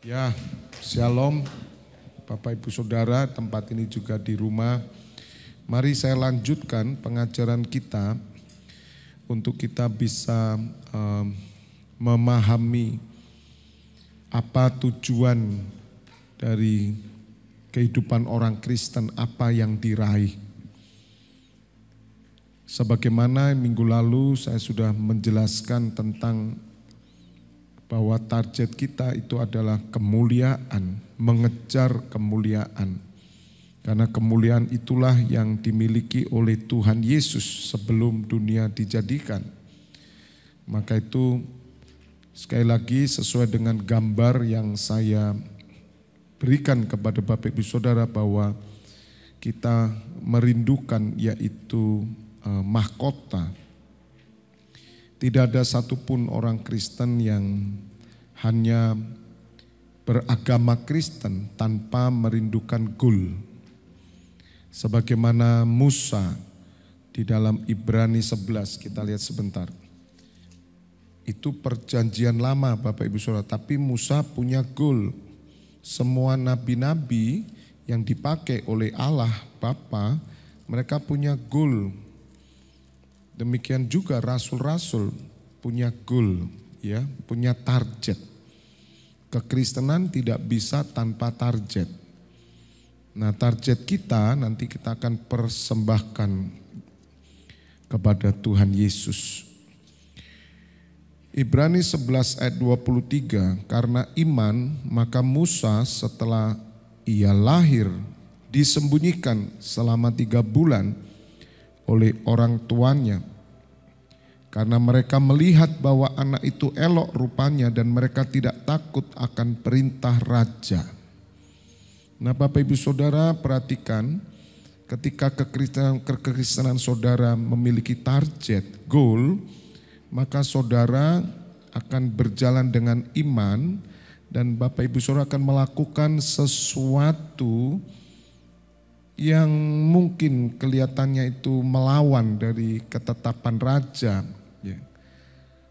Ya, Shalom Bapak Ibu Saudara, tempat ini juga di rumah. Mari saya lanjutkan pengajaran kita untuk kita bisa memahami apa tujuan dari kehidupan orang Kristen, apa yang diraih. Sebagaimana minggu lalu saya sudah menjelaskan tentang bahwa target kita itu adalah kemuliaan, mengejar kemuliaan. Karena kemuliaan itulah yang dimiliki oleh Tuhan Yesus sebelum dunia dijadikan. Maka itu sekali lagi sesuai dengan gambar yang saya berikan kepada Bapak Ibu Saudara bahwa kita merindukan yaitu mahkota. Tidak ada satupun orang Kristen yang hanya beragama Kristen tanpa merindukan goal. Sebagaimana Musa di dalam Ibrani 11, kita lihat sebentar. Itu perjanjian lama Bapak Ibu Saudara, tapi Musa punya goal. Semua nabi-nabi yang dipakai oleh Allah Bapa, mereka punya goal. Demikian juga rasul-rasul punya goal, ya, punya target. Kekristenan tidak bisa tanpa target. Nah, target kita nanti kita akan persembahkan kepada Tuhan Yesus. Ibrani 11 ayat 23, karena iman maka Musa setelah ia lahir disembunyikan selama 3 bulan oleh orang tuanya. Karena mereka melihat bahwa anak itu elok rupanya dan mereka tidak takut akan perintah raja. Nah Bapak Ibu Saudara perhatikan ketika kekristenan saudara memiliki target, goal, maka saudara akan berjalan dengan iman dan Bapak Ibu Saudara akan melakukan sesuatu yang mungkin kelihatannya itu melawan dari ketetapan raja, ya.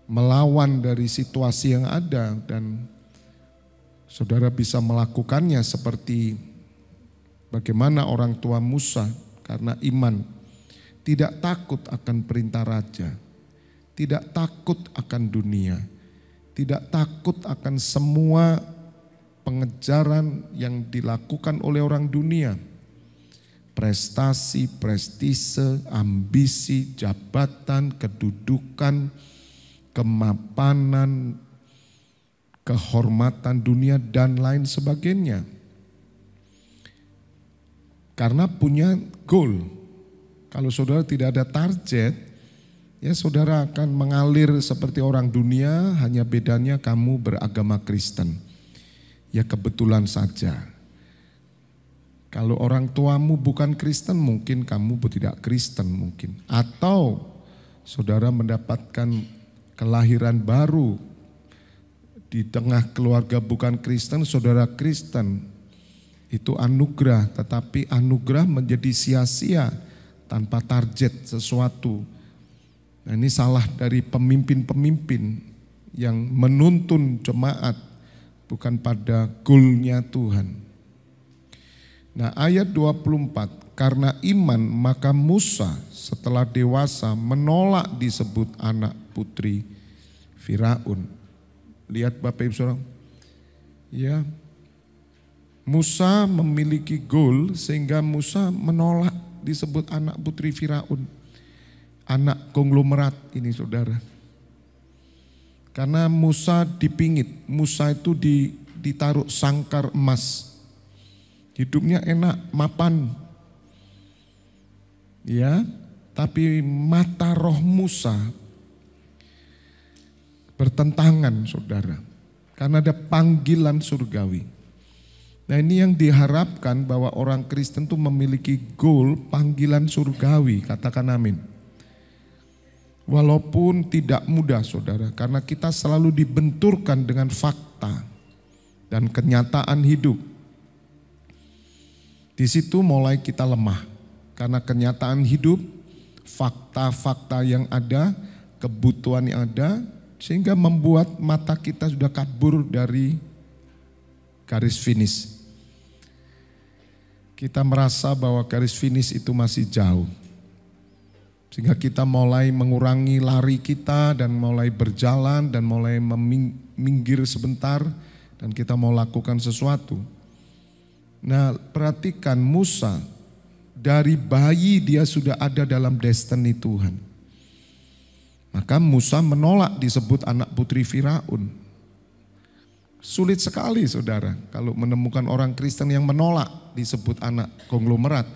Melawan dari situasi yang ada dan saudara bisa melakukannya seperti bagaimana orang tua Musa karena iman tidak takut akan perintah raja, tidak takut akan dunia, tidak takut akan semua pengejaran yang dilakukan oleh orang dunia. Prestasi, prestise, ambisi, jabatan, kedudukan, kemapanan, kehormatan dunia dan lain sebagainya. Karena punya goal. Kalau saudara tidak ada target, ya saudara akan mengalir seperti orang dunia, hanya bedanya kamu beragama Kristen. Ya kebetulan saja. Kalau orang tuamu bukan Kristen mungkin kamu tidak Kristen mungkin. Atau saudara mendapatkan kelahiran baru di tengah keluarga bukan Kristen, saudara Kristen. Itu anugerah, tetapi anugerah menjadi sia-sia tanpa target sesuatu. Nah ini salah dari pemimpin-pemimpin yang menuntun jemaat bukan pada goalnya Tuhan. Nah ayat 24, karena iman maka Musa setelah dewasa menolak disebut anak putri Firaun. Lihat Bapak Ibu Saudara, ya Musa memiliki goal sehingga Musa menolak disebut anak putri Firaun. Anak konglomerat ini saudara. Karena Musa dipingit, Musa itu ditaruh sangkar emas. Hidupnya enak, mapan. Ya, tapi mata roh Musa bertentangan saudara. Karena ada panggilan surgawi. Nah ini yang diharapkan bahwa orang Kristen itu memiliki goal panggilan surgawi, katakan amin. Walaupun tidak mudah saudara, karena kita selalu dibenturkan dengan fakta dan kenyataan hidup. Di situ mulai kita lemah, karena kenyataan hidup, fakta-fakta yang ada, kebutuhan yang ada, sehingga membuat mata kita sudah kabur dari garis finish. Kita merasa bahwa garis finish itu masih jauh. Sehingga kita mulai mengurangi lari kita dan mulai berjalan dan mulai minggir sebentar dan kita mau lakukan sesuatu. Nah, perhatikan Musa, dari bayi dia sudah ada dalam destiny Tuhan. Maka Musa menolak disebut anak putri Firaun. Sulit sekali saudara kalau menemukan orang Kristen yang menolak disebut anak konglomerat.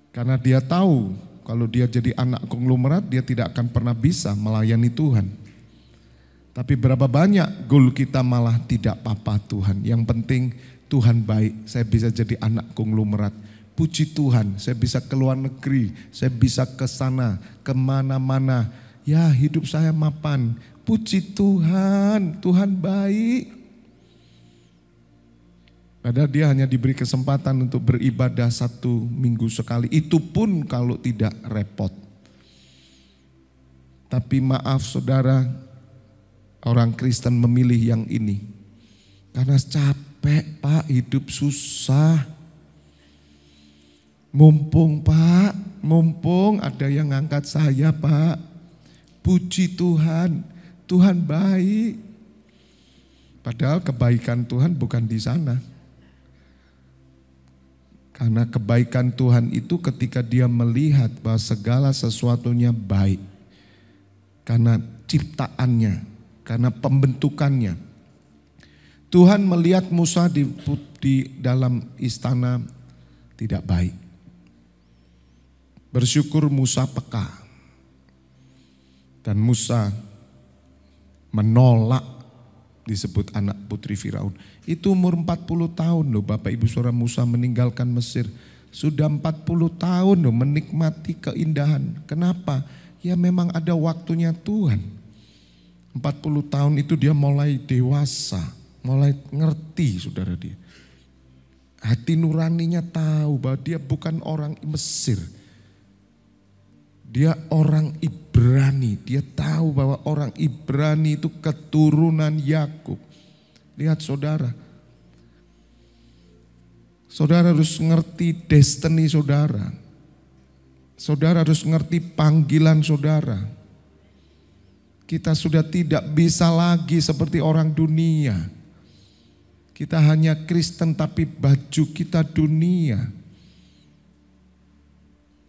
Karena dia tahu kalau dia jadi anak konglomerat dia tidak akan pernah bisa melayani Tuhan. Tapi berapa banyak goal kita malah tidak apa-apa Tuhan. Yang penting Tuhan baik, saya bisa jadi anak konglomerat. Puji Tuhan, saya bisa ke luar negeri, saya bisa ke sana, kemana-mana. Ya hidup saya mapan. Puji Tuhan, Tuhan baik. Padahal dia hanya diberi kesempatan untuk beribadah 1 minggu sekali. Itu pun kalau tidak repot. Tapi maaf saudara, orang Kristen memilih yang ini. Karena capek Pak, hidup susah. Mumpung Pak, mumpung ada yang ngangkat saya Pak. Puji Tuhan. Tuhan baik. Padahal kebaikan Tuhan bukan di sana. Karena kebaikan Tuhan itu ketika dia melihat bahwa segala sesuatunya baik. Karena ciptaannya, karena pembentukannya. Tuhan melihat Musa di dalam istana tidak baik. Bersyukur Musa peka. Dan Musa menolak disebut anak putri Firaun. Itu umur 40 tahun loh Bapak Ibu Saudara Musa meninggalkan Mesir. Sudah 40 tahun loh menikmati keindahan. Kenapa? Ya memang ada waktunya Tuhan. 40 tahun itu dia mulai dewasa, mulai ngerti saudara dia. Hati nuraninya tahu bahwa dia bukan orang Mesir. Dia orang Ibrani, dia tahu bahwa orang Ibrani itu keturunan Yakub. Lihat saudara. Saudara harus ngerti destiny saudara. Saudara harus ngerti panggilan saudara. Kita sudah tidak bisa lagi seperti orang dunia. Kita hanya Kristen tapi baju kita dunia.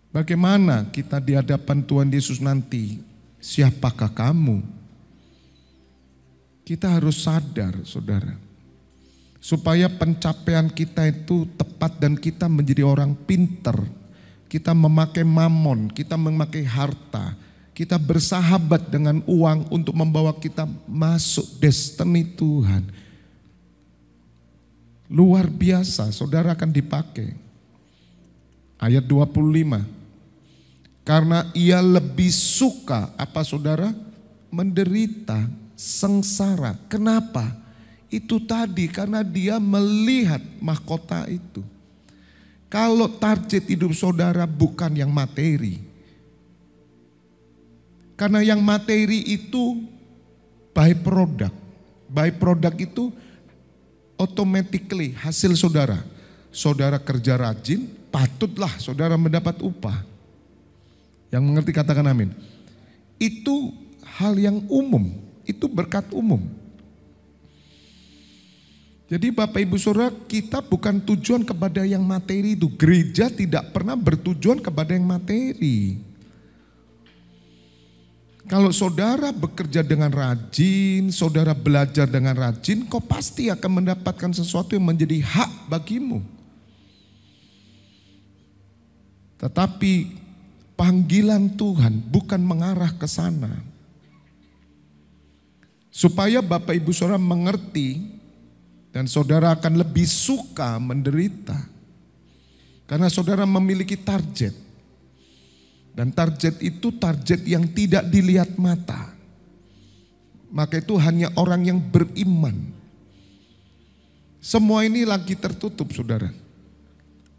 Bagaimana kita di hadapan Tuhan Yesus nanti? Siapakah kamu? Kita harus sadar saudara. Supaya pencapaian kita itu tepat dan kita menjadi orang pinter. Kita memakai mamon, kita memakai harta. Kita bersahabat dengan uang untuk membawa kita masuk destiny Tuhan. Luar biasa, saudara akan dipakai. Ayat 25. Karena ia lebih suka, apa saudara? Menderita, sengsara. Kenapa? Itu tadi karena dia melihat mahkota itu. Kalau target hidup saudara bukan yang materi. Karena yang materi itu byproduct. Byproduct itu automatically hasil saudara. Saudara kerja rajin, patutlah saudara mendapat upah. Yang mengerti katakan amin. Itu hal yang umum, itu berkat umum. Jadi Bapak Ibu Saudara, kita bukan tujuan kepada yang materi itu. Gereja tidak pernah bertujuan kepada yang materi. Kalau saudara bekerja dengan rajin, saudara belajar dengan rajin, kau pasti akan mendapatkan sesuatu yang menjadi hak bagimu. Tetapi panggilan Tuhan bukan mengarah ke sana. Supaya Bapak Ibu Saudara mengerti dan saudara akan lebih suka menderita. Karena saudara memiliki target. Dan target itu target yang tidak dilihat mata. Maka itu hanya orang yang beriman. Semua ini lagi tertutup saudara.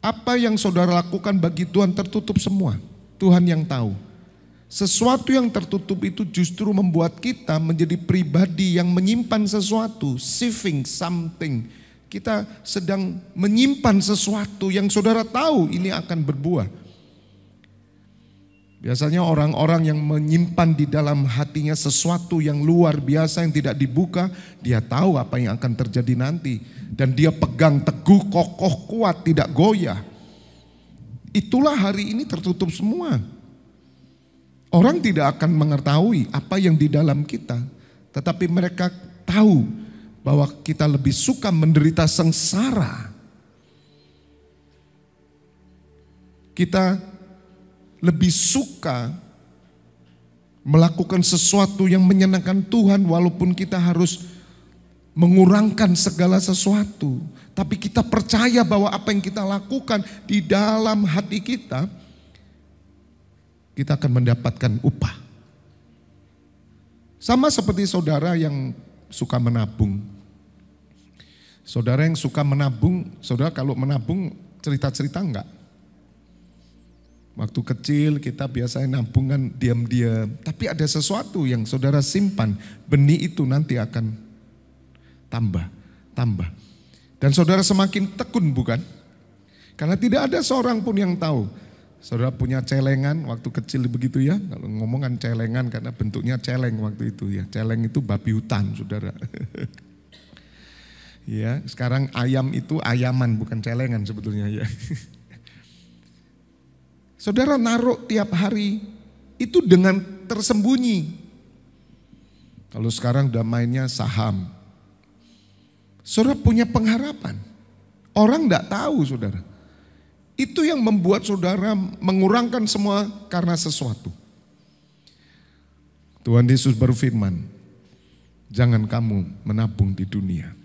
Apa yang saudara lakukan bagi Tuhan tertutup semua. Tuhan yang tahu. Sesuatu yang tertutup itu justru membuat kita menjadi pribadi yang menyimpan sesuatu, saving something. Kita sedang menyimpan sesuatu yang saudara tahu ini akan berbuah. Biasanya orang-orang yang menyimpan di dalam hatinya sesuatu yang luar biasa yang tidak dibuka, dia tahu apa yang akan terjadi nanti. Dan dia pegang teguh, kokoh, kuat, tidak goyah. Itulah hari ini tertutup semua. Orang tidak akan mengetahui apa yang di dalam kita, tetapi mereka tahu bahwa kita lebih suka menderita sengsara. Kita lebih suka melakukan sesuatu yang menyenangkan Tuhan walaupun kita harus mengurangkan segala sesuatu. Tapi kita percaya bahwa apa yang kita lakukan di dalam hati kita akan mendapatkan upah. Sama seperti saudara yang suka menabung. Saudara yang suka menabung, saudara kalau menabung cerita-cerita enggak? Waktu kecil kita biasanya nabungan diam-diam. Tapi ada sesuatu yang saudara simpan, benih itu nanti akan tambah. Dan saudara semakin tekun bukan? Karena tidak ada seorang pun yang tahu. Saudara punya celengan waktu kecil begitu ya. Kalau ngomongan celengan karena bentuknya celeng waktu itu ya. Celeng itu babi hutan saudara. Ya, sekarang ayam itu ayaman bukan celengan sebetulnya ya. Saudara naruh tiap hari itu dengan tersembunyi. Kalau sekarang udah mainnya saham. Saudara punya pengharapan. Orang enggak tahu saudara. Itu yang membuat saudara mengurangkan semua karena sesuatu. Tuhan Yesus berfirman, jangan kamu menabung di dunia.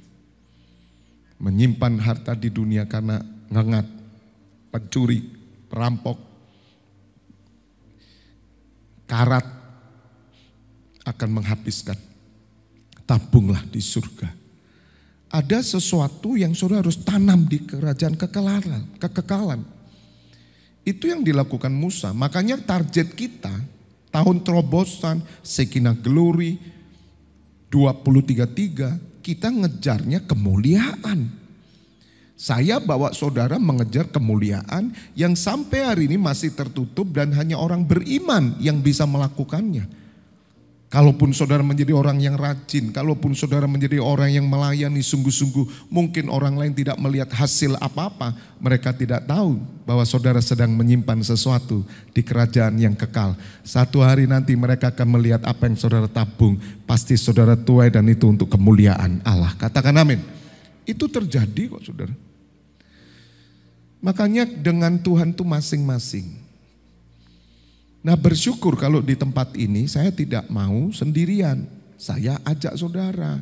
Menyimpan harta di dunia karena ngengat, pencuri, perampok, karat akan menghabiskan. Tabunglah di surga. Ada sesuatu yang saudara harus tanam di kerajaan kekekalan. Itu yang dilakukan Musa. Makanya target kita tahun terobosan, Shekinah Glory 2033, kita ngejarnya kemuliaan. Saya bawa saudara mengejar kemuliaan yang sampai hari ini masih tertutup dan hanya orang beriman yang bisa melakukannya. Kalaupun saudara menjadi orang yang rajin, kalaupun saudara menjadi orang yang melayani sungguh-sungguh, mungkin orang lain tidak melihat hasil apa-apa, mereka tidak tahu bahwa saudara sedang menyimpan sesuatu di kerajaan yang kekal. Satu hari nanti mereka akan melihat apa yang saudara tabung, pasti saudara tuai dan itu untuk kemuliaan Allah. Katakan amin. Itu terjadi kok saudara. Makanya dengan Tuhan itu masing-masing. Nah bersyukur kalau di tempat ini saya tidak mau sendirian. Saya ajak saudara.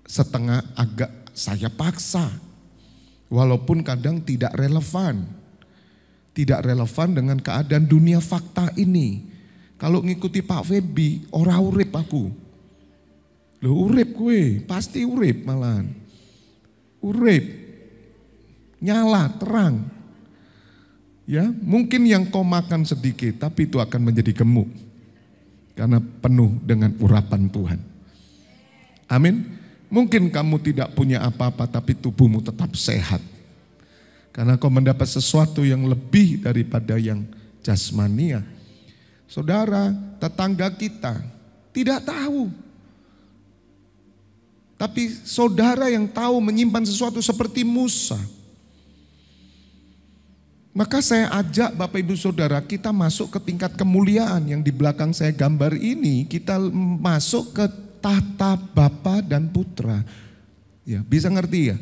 Setengah agak saya paksa. Walaupun kadang tidak relevan. Tidak relevan dengan keadaan dunia fakta ini. Kalau ngikuti Pak Febi, ora urip aku. Loh urip gue, pasti urip malahan. Urip, nyala, terang. Ya, mungkin yang kau makan sedikit, tapi itu akan menjadi gemuk. Karena penuh dengan urapan Tuhan. Amin. Mungkin kamu tidak punya apa-apa, tapi tubuhmu tetap sehat. Karena kau mendapat sesuatu yang lebih daripada yang jasmania. Saudara, tetangga kita tidak tahu. Tapi saudara yang tahu menyimpan sesuatu seperti Musa. Maka saya ajak Bapak Ibu Saudara kita masuk ke tingkat kemuliaan yang di belakang saya gambar ini. Kita masuk ke tahta Bapa dan Putra. Ya, bisa ngerti ya?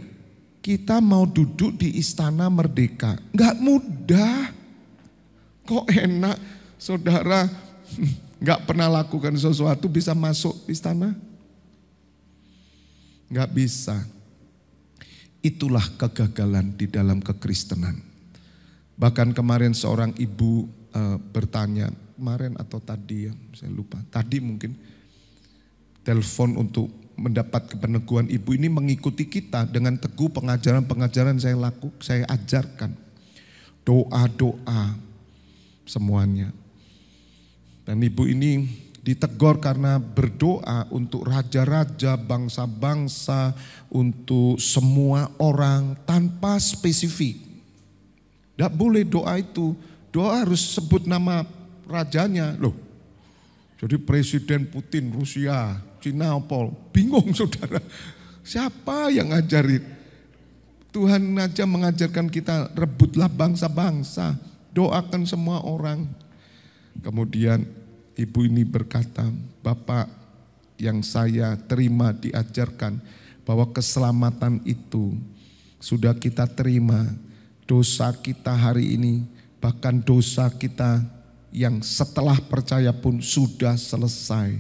Kita mau duduk di istana merdeka. Enggak mudah. Kok enak saudara enggak pernah lakukan sesuatu bisa masuk istana? Enggak bisa. Itulah kegagalan di dalam kekristenan. Bahkan kemarin seorang ibu bertanya, kemarin atau tadi ya, saya lupa. Tadi mungkin telepon untuk mendapat kepeneguhan. Ibu ini mengikuti kita dengan teguh pengajaran-pengajaran saya ajarkan. Doa-doa semuanya. Dan ibu ini ditegur karena berdoa untuk raja-raja, bangsa-bangsa, untuk semua orang tanpa spesifik. Tidak boleh doa itu, doa harus sebut nama rajanya. Loh, jadi Presiden Putin, Rusia, Cina, bingung saudara. Siapa yang ngajarin? Tuhan aja mengajarkan kita rebutlah bangsa-bangsa, doakan semua orang. Kemudian ibu ini berkata, Bapak yang saya terima diajarkan bahwa keselamatan itu sudah kita terima. Dosa kita hari ini, bahkan dosa kita yang setelah percaya pun sudah selesai.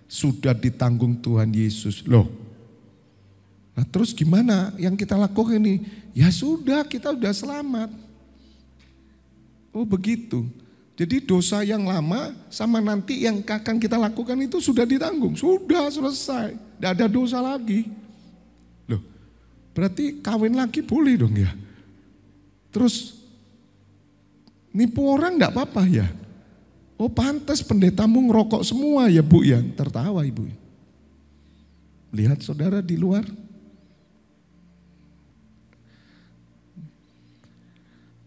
Sudah ditanggung Tuhan Yesus. Loh, nah terus gimana yang kita lakukan ini? Ya sudah, kita sudah selamat. Oh begitu. Jadi dosa yang lama sama nanti yang akan kita lakukan itu sudah ditanggung. Sudah selesai, tidak ada dosa lagi. Loh, berarti kawin lagi boleh dong ya? Terus nipu orang enggak apa-apa ya? Oh pantas pendetamu ngerokok semua ya Bu ya. Tertawa ibu. Lihat saudara di luar.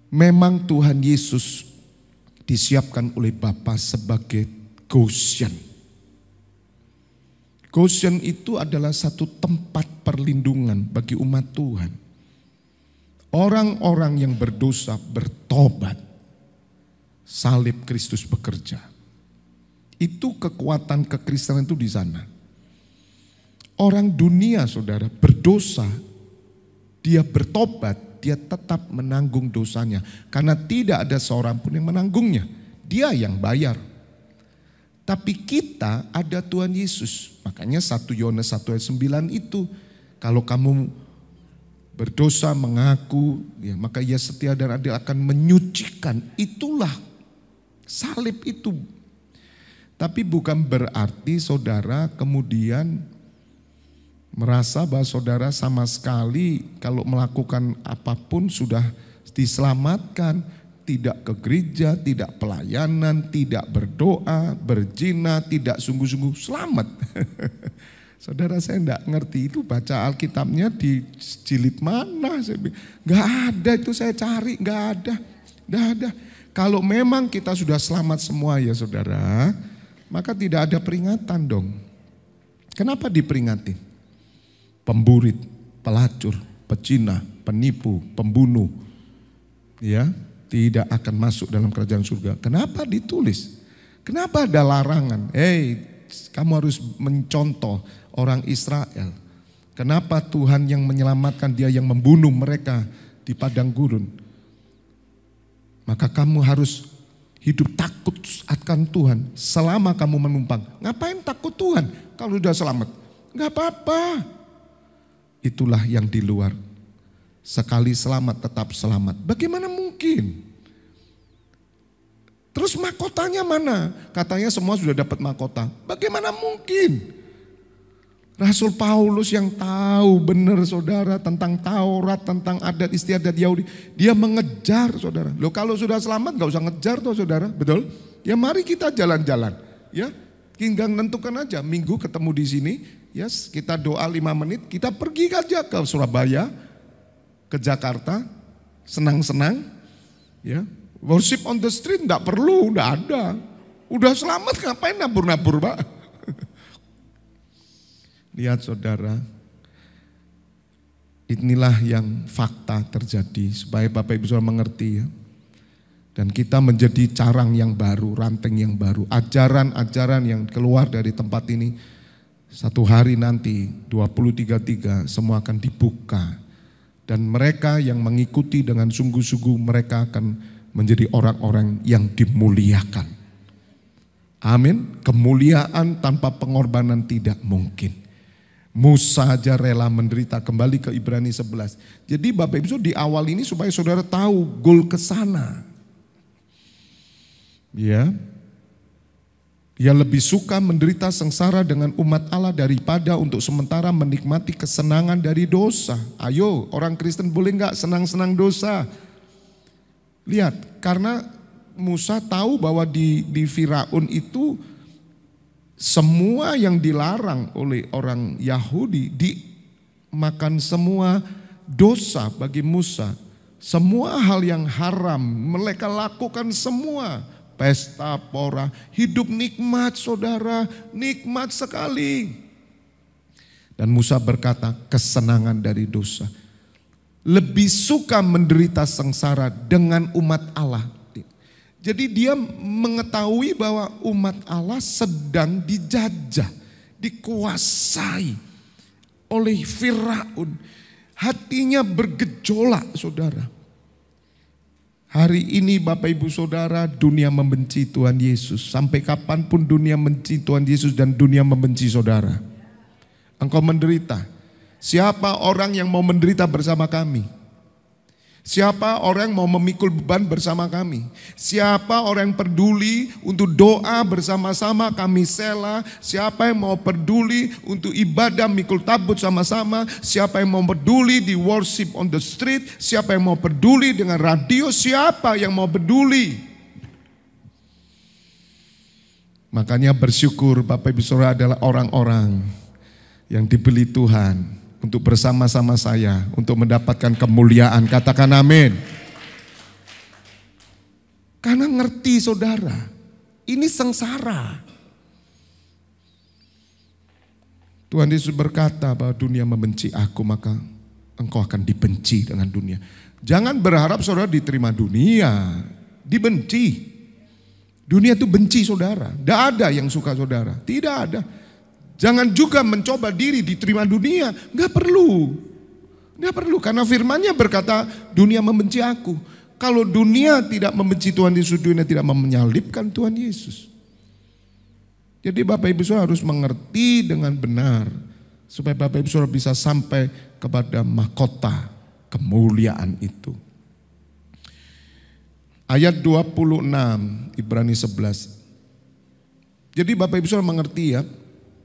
Memang Tuhan Yesus disiapkan oleh Bapa sebagai Goshen. Goshen itu adalah satu tempat perlindungan bagi umat Tuhan. Orang-orang yang berdosa bertobat, salib Kristus bekerja. Itu kekuatan kekristenan itu di sana. Orang dunia saudara berdosa, dia bertobat, dia tetap menanggung dosanya. Karena tidak ada seorang pun yang menanggungnya, dia yang bayar. Tapi kita ada Tuhan Yesus. Makanya 1 Yohanes 1 ayat 9 itu, kalau kamu berdosa mengaku, ya, maka ia setia dan adil akan menyucikan. Itulah salib itu. Tapi bukan berarti saudara kemudian merasa bahwa saudara sama sekali kalau melakukan apapun sudah diselamatkan. Tidak ke gereja, tidak pelayanan, tidak berdoa, berzina, tidak sungguh-sungguh selamat. Saudara saya enggak ngerti itu baca Alkitabnya di jilid mana. Enggak ada itu saya cari, enggak ada. Kalau memang kita sudah selamat semua ya saudara, maka tidak ada peringatan dong. Kenapa diperingati? Pemburit, pelacur, pecina, penipu, pembunuh, ya tidak akan masuk dalam kerajaan surga. Kenapa ditulis? Kenapa ada larangan? Kamu harus mencontoh orang Israel. Kenapa Tuhan yang menyelamatkan dia yang membunuh mereka di padang gurun? Maka kamu harus hidup takut akan Tuhan selama kamu menumpang. Ngapain takut Tuhan kalau sudah selamat? Enggak apa-apa. Itulah yang di luar. Sekali selamat tetap selamat. Bagaimana mungkin? Terus mahkotanya mana? Katanya semua sudah dapat mahkota. Bagaimana mungkin? Rasul Paulus yang tahu benar saudara tentang Taurat, tentang adat istiadat Yahudi. Dia mengejar saudara. Loh kalau sudah selamat gak usah ngejar tuh saudara, betul? Ya mari kita jalan-jalan. Ya, tinggal nentukan aja minggu ketemu di sini. Ya kita doa 5 menit, kita pergi aja ke Surabaya, ke Jakarta, senang-senang. Ya, worship on the street gak perlu, udah ada. Udah selamat ngapain nabur-nabur Pak? Lihat saudara, inilah yang fakta terjadi supaya Bapak Ibu Saudara mengerti ya. Dan kita menjadi carang yang baru, ranting yang baru, ajaran-ajaran yang keluar dari tempat ini. Satu hari nanti 2033 semua akan dibuka. Dan mereka yang mengikuti dengan sungguh-sungguh mereka akan menjadi orang-orang yang dimuliakan. Amin. Kemuliaan tanpa pengorbanan tidak mungkin. Musa aja rela menderita, kembali ke Ibrani 11. Jadi Bapak Ibu di awal ini supaya saudara tahu goal ke sana. Ya. Ia lebih suka menderita sengsara dengan umat Allah daripada untuk sementara menikmati kesenangan dari dosa. Ayo, orang Kristen boleh enggak senang-senang dosa? Lihat, karena Musa tahu bahwa di Firaun itu semua yang dilarang oleh orang Yahudi dimakan, semua dosa bagi Musa. Semua hal yang haram mereka lakukan semua. Pesta pora, hidup nikmat saudara, nikmat sekali. Dan Musa berkata, kesenangan dari dosa. Lebih suka menderita sengsara dengan umat Allah. Jadi dia mengetahui bahwa umat Allah sedang dijajah, dikuasai oleh Firaun. Hatinya bergejolak saudara. Hari ini Bapak Ibu Saudara, dunia membenci Tuhan Yesus. Sampai kapanpun dunia membenci Tuhan Yesus dan dunia membenci saudara. Engkau menderita. Siapa orang yang mau menderita bersama kami? Siapa orang yang mau memikul beban bersama kami? Siapa orang yang peduli untuk doa bersama-sama kami sela? Siapa yang mau peduli untuk ibadah mikul tabut sama-sama? Siapa yang mau peduli di worship on the street? Siapa yang mau peduli dengan radio? Siapa yang mau peduli? Makanya bersyukur Bapak Ibu Saudara adalah orang-orang yang dibeli Tuhan untuk bersama-sama saya, untuk mendapatkan kemuliaan. Katakan amin. Karena ngerti saudara, ini sengsara. Tuhan Yesus berkata bahwa dunia membenci aku, maka engkau akan dibenci dengan dunia. Jangan berharap saudara diterima dunia, dibenci. Dunia itu benci saudara, tidak ada yang suka saudara, tidak ada. Jangan juga mencoba diri diterima dunia. Enggak perlu. Enggak perlu karena firman-Nya berkata dunia membenci aku. Kalau dunia tidak membenci Tuhan Yesus, dunia tidak menyalibkan Tuhan Yesus. Jadi Bapak Ibu Saudara harus mengerti dengan benar. Supaya Bapak Ibu Saudara bisa sampai kepada mahkota kemuliaan itu. Ayat 26 Ibrani 11. Jadi Bapak Ibu Saudara mengerti ya.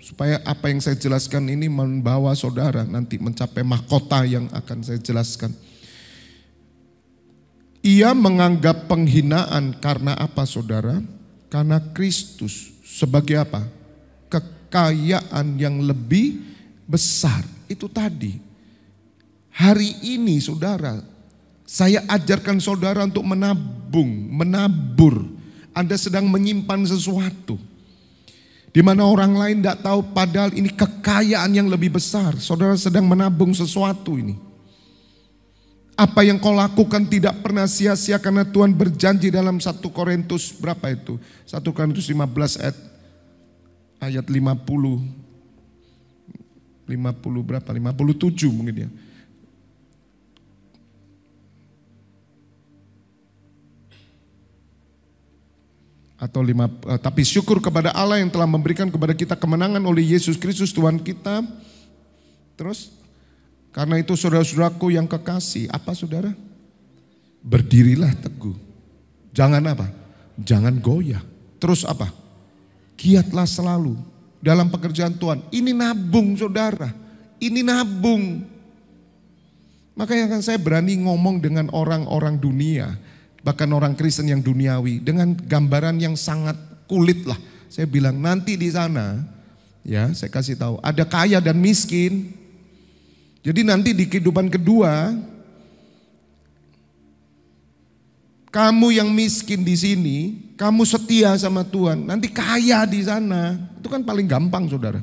Supaya apa yang saya jelaskan ini membawa saudara nanti mencapai mahkota yang akan saya jelaskan. Ia menganggap penghinaan karena apa saudara? Karena Kristus sebagai apa? Kekayaan yang lebih besar. Itu tadi. Hari ini saudara, saya ajarkan saudara untuk menabur. Anda sedang menyimpan sesuatu. Di mana orang lain tidak tahu padahal ini kekayaan yang lebih besar. Saudara sedang menabung sesuatu ini. Apa yang kau lakukan tidak pernah sia-sia karena Tuhan berjanji dalam 1 Korintus berapa itu? 1 Korintus 15 ayat 50 berapa? 57 mungkin ya. Tapi syukur kepada Allah yang telah memberikan kepada kita kemenangan oleh Yesus Kristus Tuhan kita. Terus, karena itu saudara-saudaraku yang kekasih, apa saudara? Berdirilah teguh. Jangan apa? Jangan goyah. Terus apa? Giatlah selalu dalam pekerjaan Tuhan. Ini nabung saudara. Ini nabung. Makanya kan saya berani ngomong dengan orang-orang dunia. Bahkan orang Kristen yang duniawi dengan gambaran yang sangat kulit lah. Saya bilang nanti di sana, ya saya kasih tahu ada kaya dan miskin. Jadi nanti di kehidupan kedua, kamu yang miskin di sini, kamu setia sama Tuhan, nanti kaya di sana. Itu kan paling gampang saudara.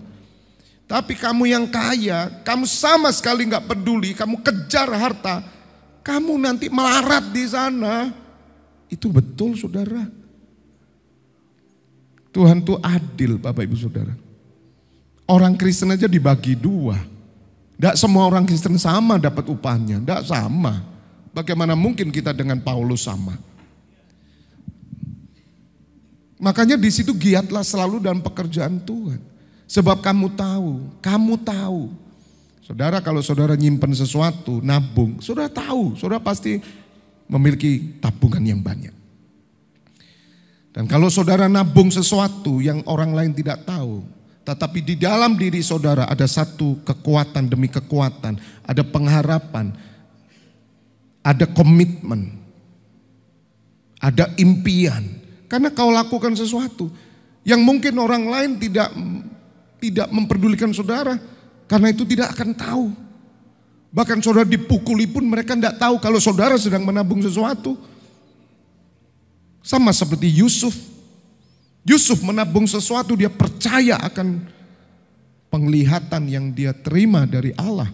Tapi kamu yang kaya, kamu sama sekali nggak peduli, kamu kejar harta, kamu nanti melarat di sana. Itu betul saudara. Tuhan tuh adil Bapak Ibu Saudara. Orang Kristen aja dibagi dua. Tidak semua orang Kristen sama dapat upahnya. Tidak sama. Bagaimana mungkin kita dengan Paulus sama? Makanya di situ giatlah selalu dalam pekerjaan Tuhan. Sebab kamu tahu. Saudara kalau saudara nyimpen sesuatu, nabung. Saudara tahu, saudara pasti memiliki tabungan yang banyak. Dan kalau saudara nabung sesuatu yang orang lain tidak tahu, tetapi di dalam diri saudara ada satu kekuatan demi kekuatan, ada pengharapan, ada komitmen, Ada impian. Karena kau lakukan sesuatu yang mungkin orang lain tidak memperdulikan saudara. Karena itu tidak akan tahu. Bahkan saudara dipukuli pun mereka tidak tahu kalau saudara sedang menabung sesuatu. Sama seperti Yusuf. Yusuf menabung sesuatu, dia percaya akan penglihatan yang dia terima dari Allah.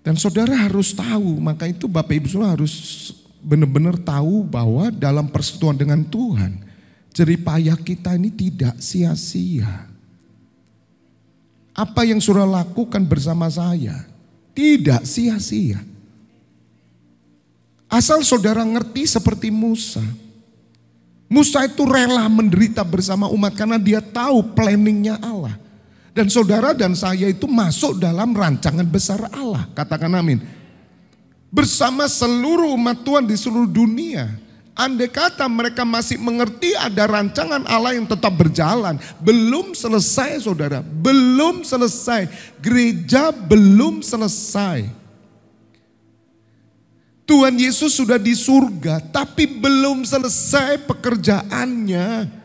Dan saudara harus tahu, maka itu Bapak Ibu saudara harus benar-benar tahu bahwa dalam persekutuan dengan Tuhan, jeripayah kita ini tidak sia-sia. Apa yang saudara lakukan bersama saya tidak sia-sia. Asal saudara ngerti seperti Musa. Musa itu rela menderita bersama umat karena dia tahu planningnya Allah. Dan saudara dan saya itu masuk dalam rancangan besar Allah. Katakan amin. Bersama seluruh umat Tuhan di seluruh dunia. Andai kata mereka masih mengerti ada rancangan Allah yang tetap berjalan. Belum selesai saudara, belum selesai. Gereja belum selesai. Tuhan Yesus sudah di surga tapi belum selesai pekerjaannya.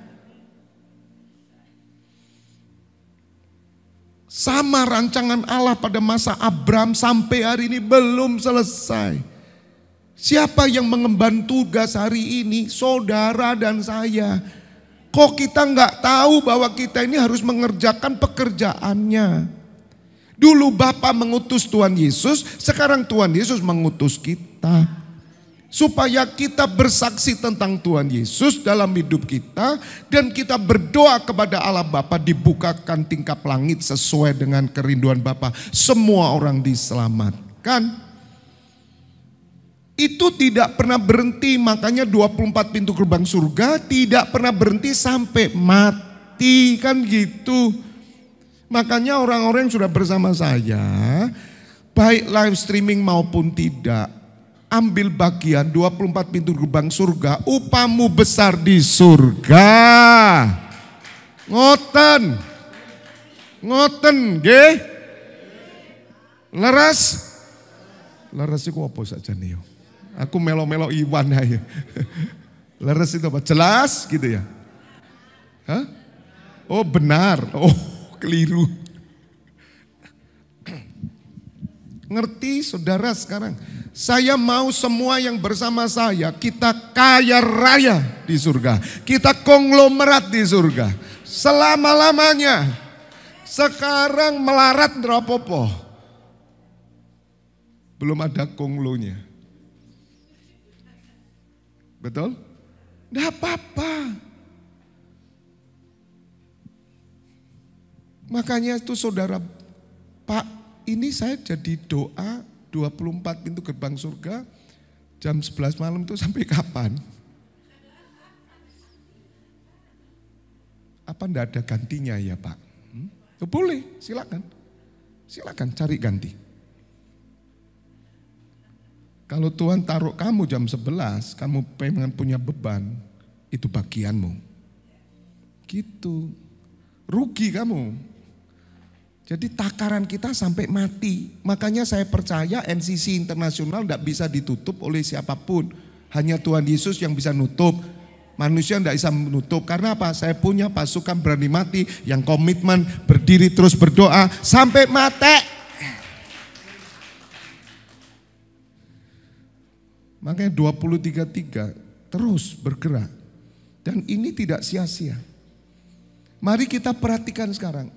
Sama rancangan Allah pada masa Abraham sampai hari ini belum selesai. Siapa yang mengemban tugas hari ini? Saudara dan saya. Kok kita nggak tahu bahwa kita ini harus mengerjakan pekerjaannya? Dulu Bapa mengutus Tuhan Yesus, sekarang Tuhan Yesus mengutus kita. Supaya kita bersaksi tentang Tuhan Yesus dalam hidup kita. Dan kita berdoa kepada Allah Bapa dibukakan tingkap langit sesuai dengan kerinduan Bapa. Semua orang diselamatkan. Itu tidak pernah berhenti, makanya 24 pintu gerbang surga tidak pernah berhenti sampai mati, kan gitu. Makanya orang-orang yang sudah bersama saya, baik live streaming maupun tidak, ambil bagian 24 pintu gerbang surga, upamu besar di surga. Ngoten, nggih. Leres? Leres iku apa saja nih? Aku melo-melo Iwan aja. Leres itu apa? Jelas gitu ya? Hah? Oh benar. Oh keliru. Ngerti saudara sekarang? Saya mau semua yang bersama saya, kita kaya raya di surga. Kita konglomerat di surga. Selama-lamanya. Sekarang melarat rapopo. Belum ada konglonya. Betul? Tidak apa-apa. Makanya itu saudara, Pak, ini saya jadi doa 24 pintu gerbang surga jam 11 malam itu sampai kapan? Apa enggak ada gantinya ya Pak? Boleh, silakan. Silakan cari ganti. Kalau Tuhan taruh kamu jam 11, kamu pengen punya beban, itu bagianmu. Gitu. Rugi kamu. Jadi takaran kita sampai mati. Makanya saya percaya NCC Internasional tidak bisa ditutup oleh siapapun. Hanya Tuhan Yesus yang bisa nutup. Manusia tidak bisa menutup. Karena apa? Saya punya pasukan berani mati yang komitmen berdiri terus berdoa sampai mati. Makanya 2033 terus bergerak. Dan ini tidak sia-sia. Mari kita perhatikan sekarang.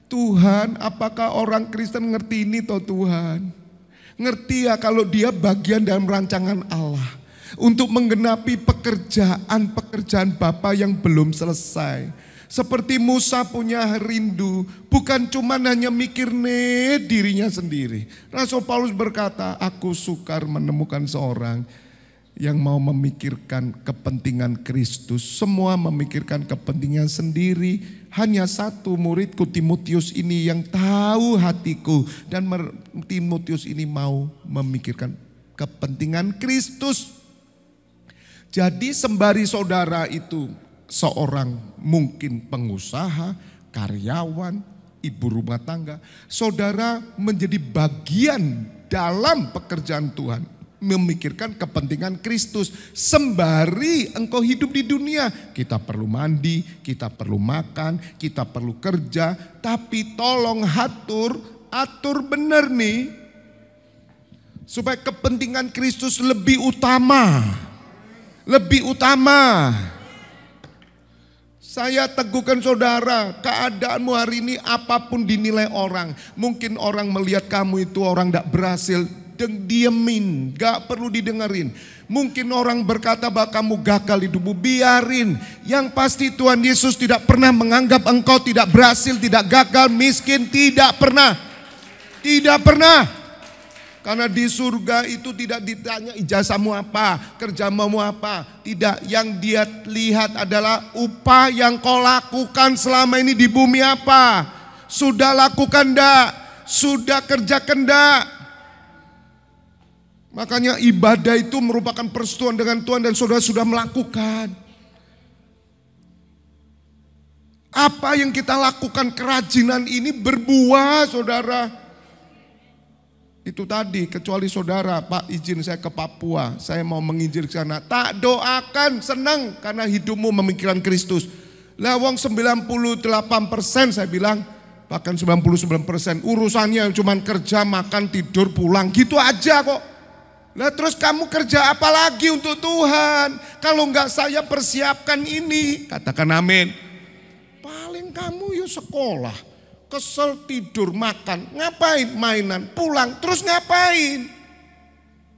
Tuhan, apakah orang Kristen ngerti ini toh Tuhan? Ngerti ya kalau dia bagian dalam rancangan Allah. Untuk menggenapi pekerjaan Bapa yang belum selesai. Seperti Musa punya rindu, bukan cuma hanya mikir dirinya sendiri. Rasul Paulus berkata, aku sukar menemukan seorang yang mau memikirkan kepentingan Kristus. Semua memikirkan kepentingan sendiri. Hanya satu muridku Timotius ini yang tahu hatiku. Dan Timotius ini mau memikirkan kepentingan Kristus. Jadi sembari saudara itu seorang mungkin pengusaha, karyawan, ibu rumah tangga. Saudara menjadi bagian dalam pekerjaan Tuhan. memikirkan kepentingan Kristus. Sembari engkau hidup di dunia, kita perlu mandi, kita perlu makan, kita perlu kerja. Tapi tolong atur benar nih. Supaya kepentingan Kristus lebih utama. Lebih utama. Saya teguhkan saudara, keadaanmu hari ini apapun dinilai orang. Mungkin orang melihat kamu itu orang tidak berhasil, diemin, gak perlu didengerin. Mungkin orang berkata bahwa kamu gagal hidupmu, biarin. Yang pasti Tuhan Yesus tidak pernah menganggap engkau tidak berhasil, tidak gagal, miskin, tidak pernah. Tidak pernah. Karena di surga itu tidak ditanya ijazahmu apa, kerjamu apa. Tidak, yang dia lihat adalah upah yang kau lakukan selama ini di bumi apa. Sudah lakukan enggak? Sudah kerjakan enggak? Makanya ibadah itu merupakan persetujuan dengan Tuhan dan saudara sudah melakukan. Apa yang kita lakukan, kerajinan ini berbuah saudara. Itu tadi, kecuali saudara, Pak izin saya ke Papua, saya mau menginjil ke sana. Tak doakan, senang karena hidupmu memikirkan Kristus. Lah wong 98% saya bilang, bahkan 99% urusannya cuma kerja, makan, tidur, pulang, gitu aja kok. Lah terus kamu kerja apa lagi untuk Tuhan? Kalau enggak saya persiapkan ini, katakan amin. Paling kamu ya sekolah. Kesel, tidur, makan, ngapain? Mainan, pulang, terus ngapain?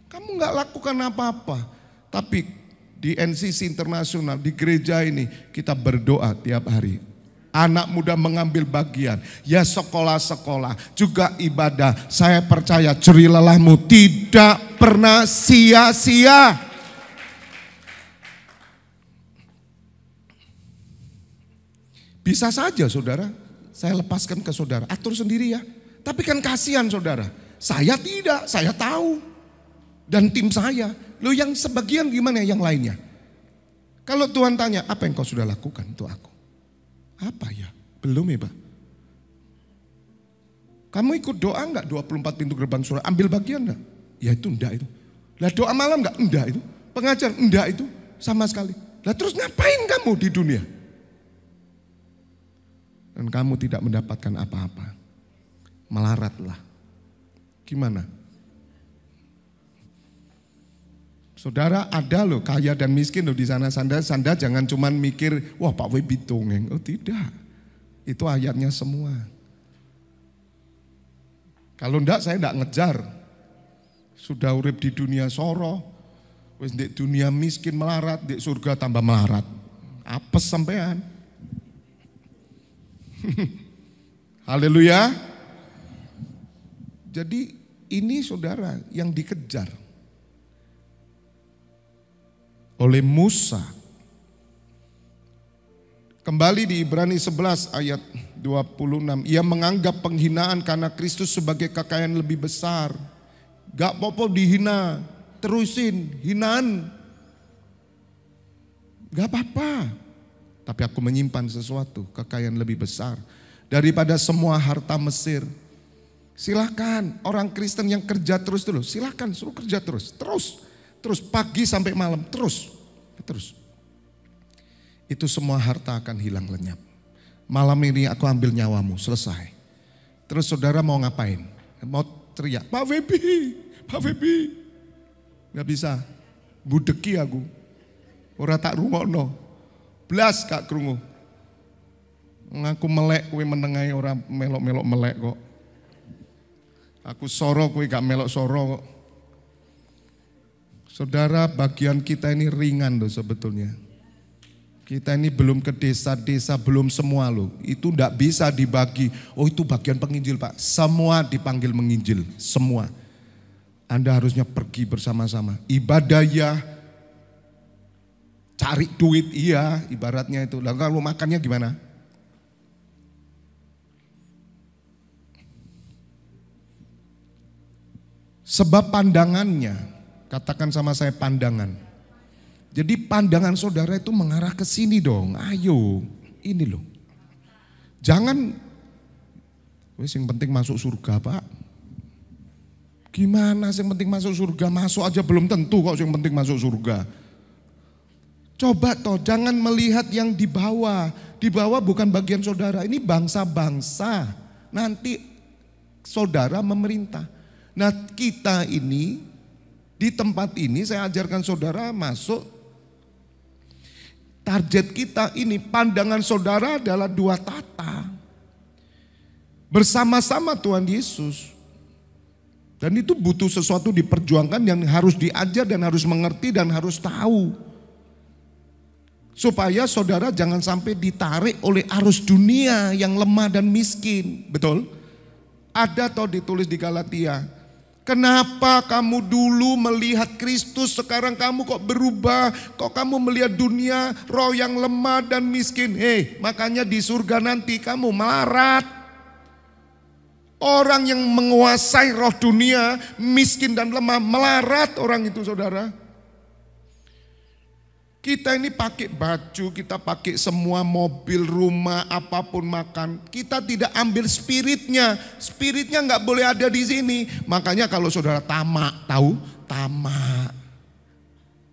Kamu gak lakukan apa-apa. Tapi di NCC Internasional, di gereja ini kita berdoa tiap hari. Anak muda mengambil bagian, ya sekolah-sekolah, juga ibadah. Saya percaya jerih lelahmu tidak pernah sia-sia. Bisa saja saudara, saya lepaskan ke saudara, atur sendiri ya. Tapi kan kasihan saudara, saya tidak, saya tahu. Dan tim saya, lo yang sebagian gimana yang lainnya? Kalau Tuhan tanya, apa yang kau sudah lakukan untuk aku? Apa ya? Belum ya Pak? Kamu ikut doa enggak 24 pintu gerbang surga? Ambil bagian enggak? Ya itu enggak itu. Lah doa malam enggak? Enggak itu. Pengajar enggak itu, sama sekali. Lah terus ngapain kamu di dunia? Dan kamu tidak mendapatkan apa-apa. Melaratlah. Gimana? Saudara ada loh kaya dan miskin loh di sana. Sanda jangan cuman mikir, wah Pak Webi dongeng. Oh tidak. Itu ayatnya semua. Kalau enggak saya enggak ngejar. Sudah urip di dunia soro. Wis di dunia miskin melarat, di surga tambah melarat. Apes sampean. Haleluya. Jadi ini saudara yang dikejar oleh Musa. Kembali di Ibrani 11 ayat 26. Ia menganggap penghinaan karena Kristus sebagai kekayaan lebih besar. Gak apa-apa dihina, terusin hinaan. Gak apa-apa. Tapi aku menyimpan sesuatu, kekayaan lebih besar daripada semua harta Mesir. Silakan orang Kristen yang kerja terus dulu, silakan suruh kerja terus pagi sampai malam terus. Itu semua harta akan hilang lenyap. Malam ini aku ambil nyawamu, selesai. Terus saudara mau ngapain? Mau teriak, Pak Webi, nggak bisa, budeki aku, ora tak rungokno. Blas kak krungu. Ngaku melek kowe menengahi orang melok-melok melek kok. Aku soro kowe gak melok soro kok. Saudara, bagian kita ini ringan loh sebetulnya. Kita ini belum ke desa-desa, belum semua loh. Itu enggak bisa dibagi. Oh itu bagian penginjil Pak. Semua dipanggil menginjil, semua. Anda harusnya pergi bersama-sama. Ibadah ya, cari duit iya, ibaratnya itu. Lalu kalau makannya gimana? Sebab pandangannya, katakan sama saya pandangan. Jadi pandangan saudara itu mengarah ke sini dong. Ayo, ini loh. Jangan, wes yang penting masuk surga Pak. Gimana sih yang penting masuk surga? Masuk aja belum tentu kok yang penting masuk surga. Coba toh jangan melihat yang di bawah. Di bawah bukan bagian saudara, ini bangsa-bangsa. Nanti saudara memerintah. Nah kita ini di tempat ini saya ajarkan saudara masuk. Target kita ini, pandangan saudara adalah dua tata. Bersama-sama Tuhan Yesus. Dan itu butuh sesuatu diperjuangkan yang harus diajar dan harus mengerti dan harus tahu. Supaya saudara jangan sampai ditarik oleh arus dunia yang lemah dan miskin. Betul? Ada toh ditulis di Galatia. Kenapa kamu dulu melihat Kristus, sekarang kamu kok berubah? Kok kamu melihat dunia, roh yang lemah dan miskin? Makanya di surga nanti kamu melarat. Orang yang menguasai roh dunia, miskin dan lemah, melarat orang itu saudara. Kita ini pakai baju, kita pakai semua mobil, rumah, apapun makan. Kita tidak ambil spiritnya. Spiritnya nggak boleh ada di sini. Makanya kalau saudara tamak, tahu? Tamak.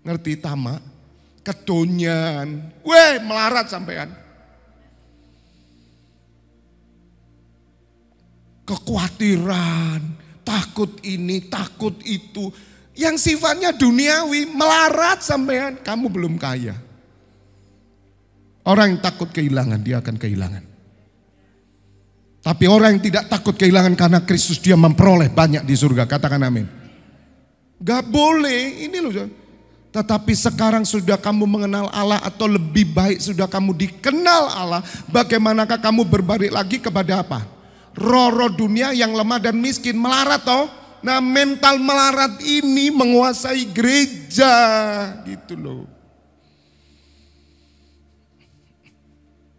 Ngerti tamak? Kedonyan. Melarat sampean. Kekhawatiran, takut ini, takut itu. Yang sifatnya duniawi, melarat sampean, kamu belum kaya. Orang yang takut kehilangan, dia akan kehilangan. Tapi orang yang tidak takut kehilangan karena Kristus, dia memperoleh banyak di surga. Katakan amin. Gak boleh, ini loh. Tetapi sekarang sudah kamu mengenal Allah, atau lebih baik sudah kamu dikenal Allah. Bagaimanakah kamu berbalik lagi kepada apa? Roh-roh dunia yang lemah dan miskin, melarat toh. Nah mental melarat ini menguasai gereja gitu loh.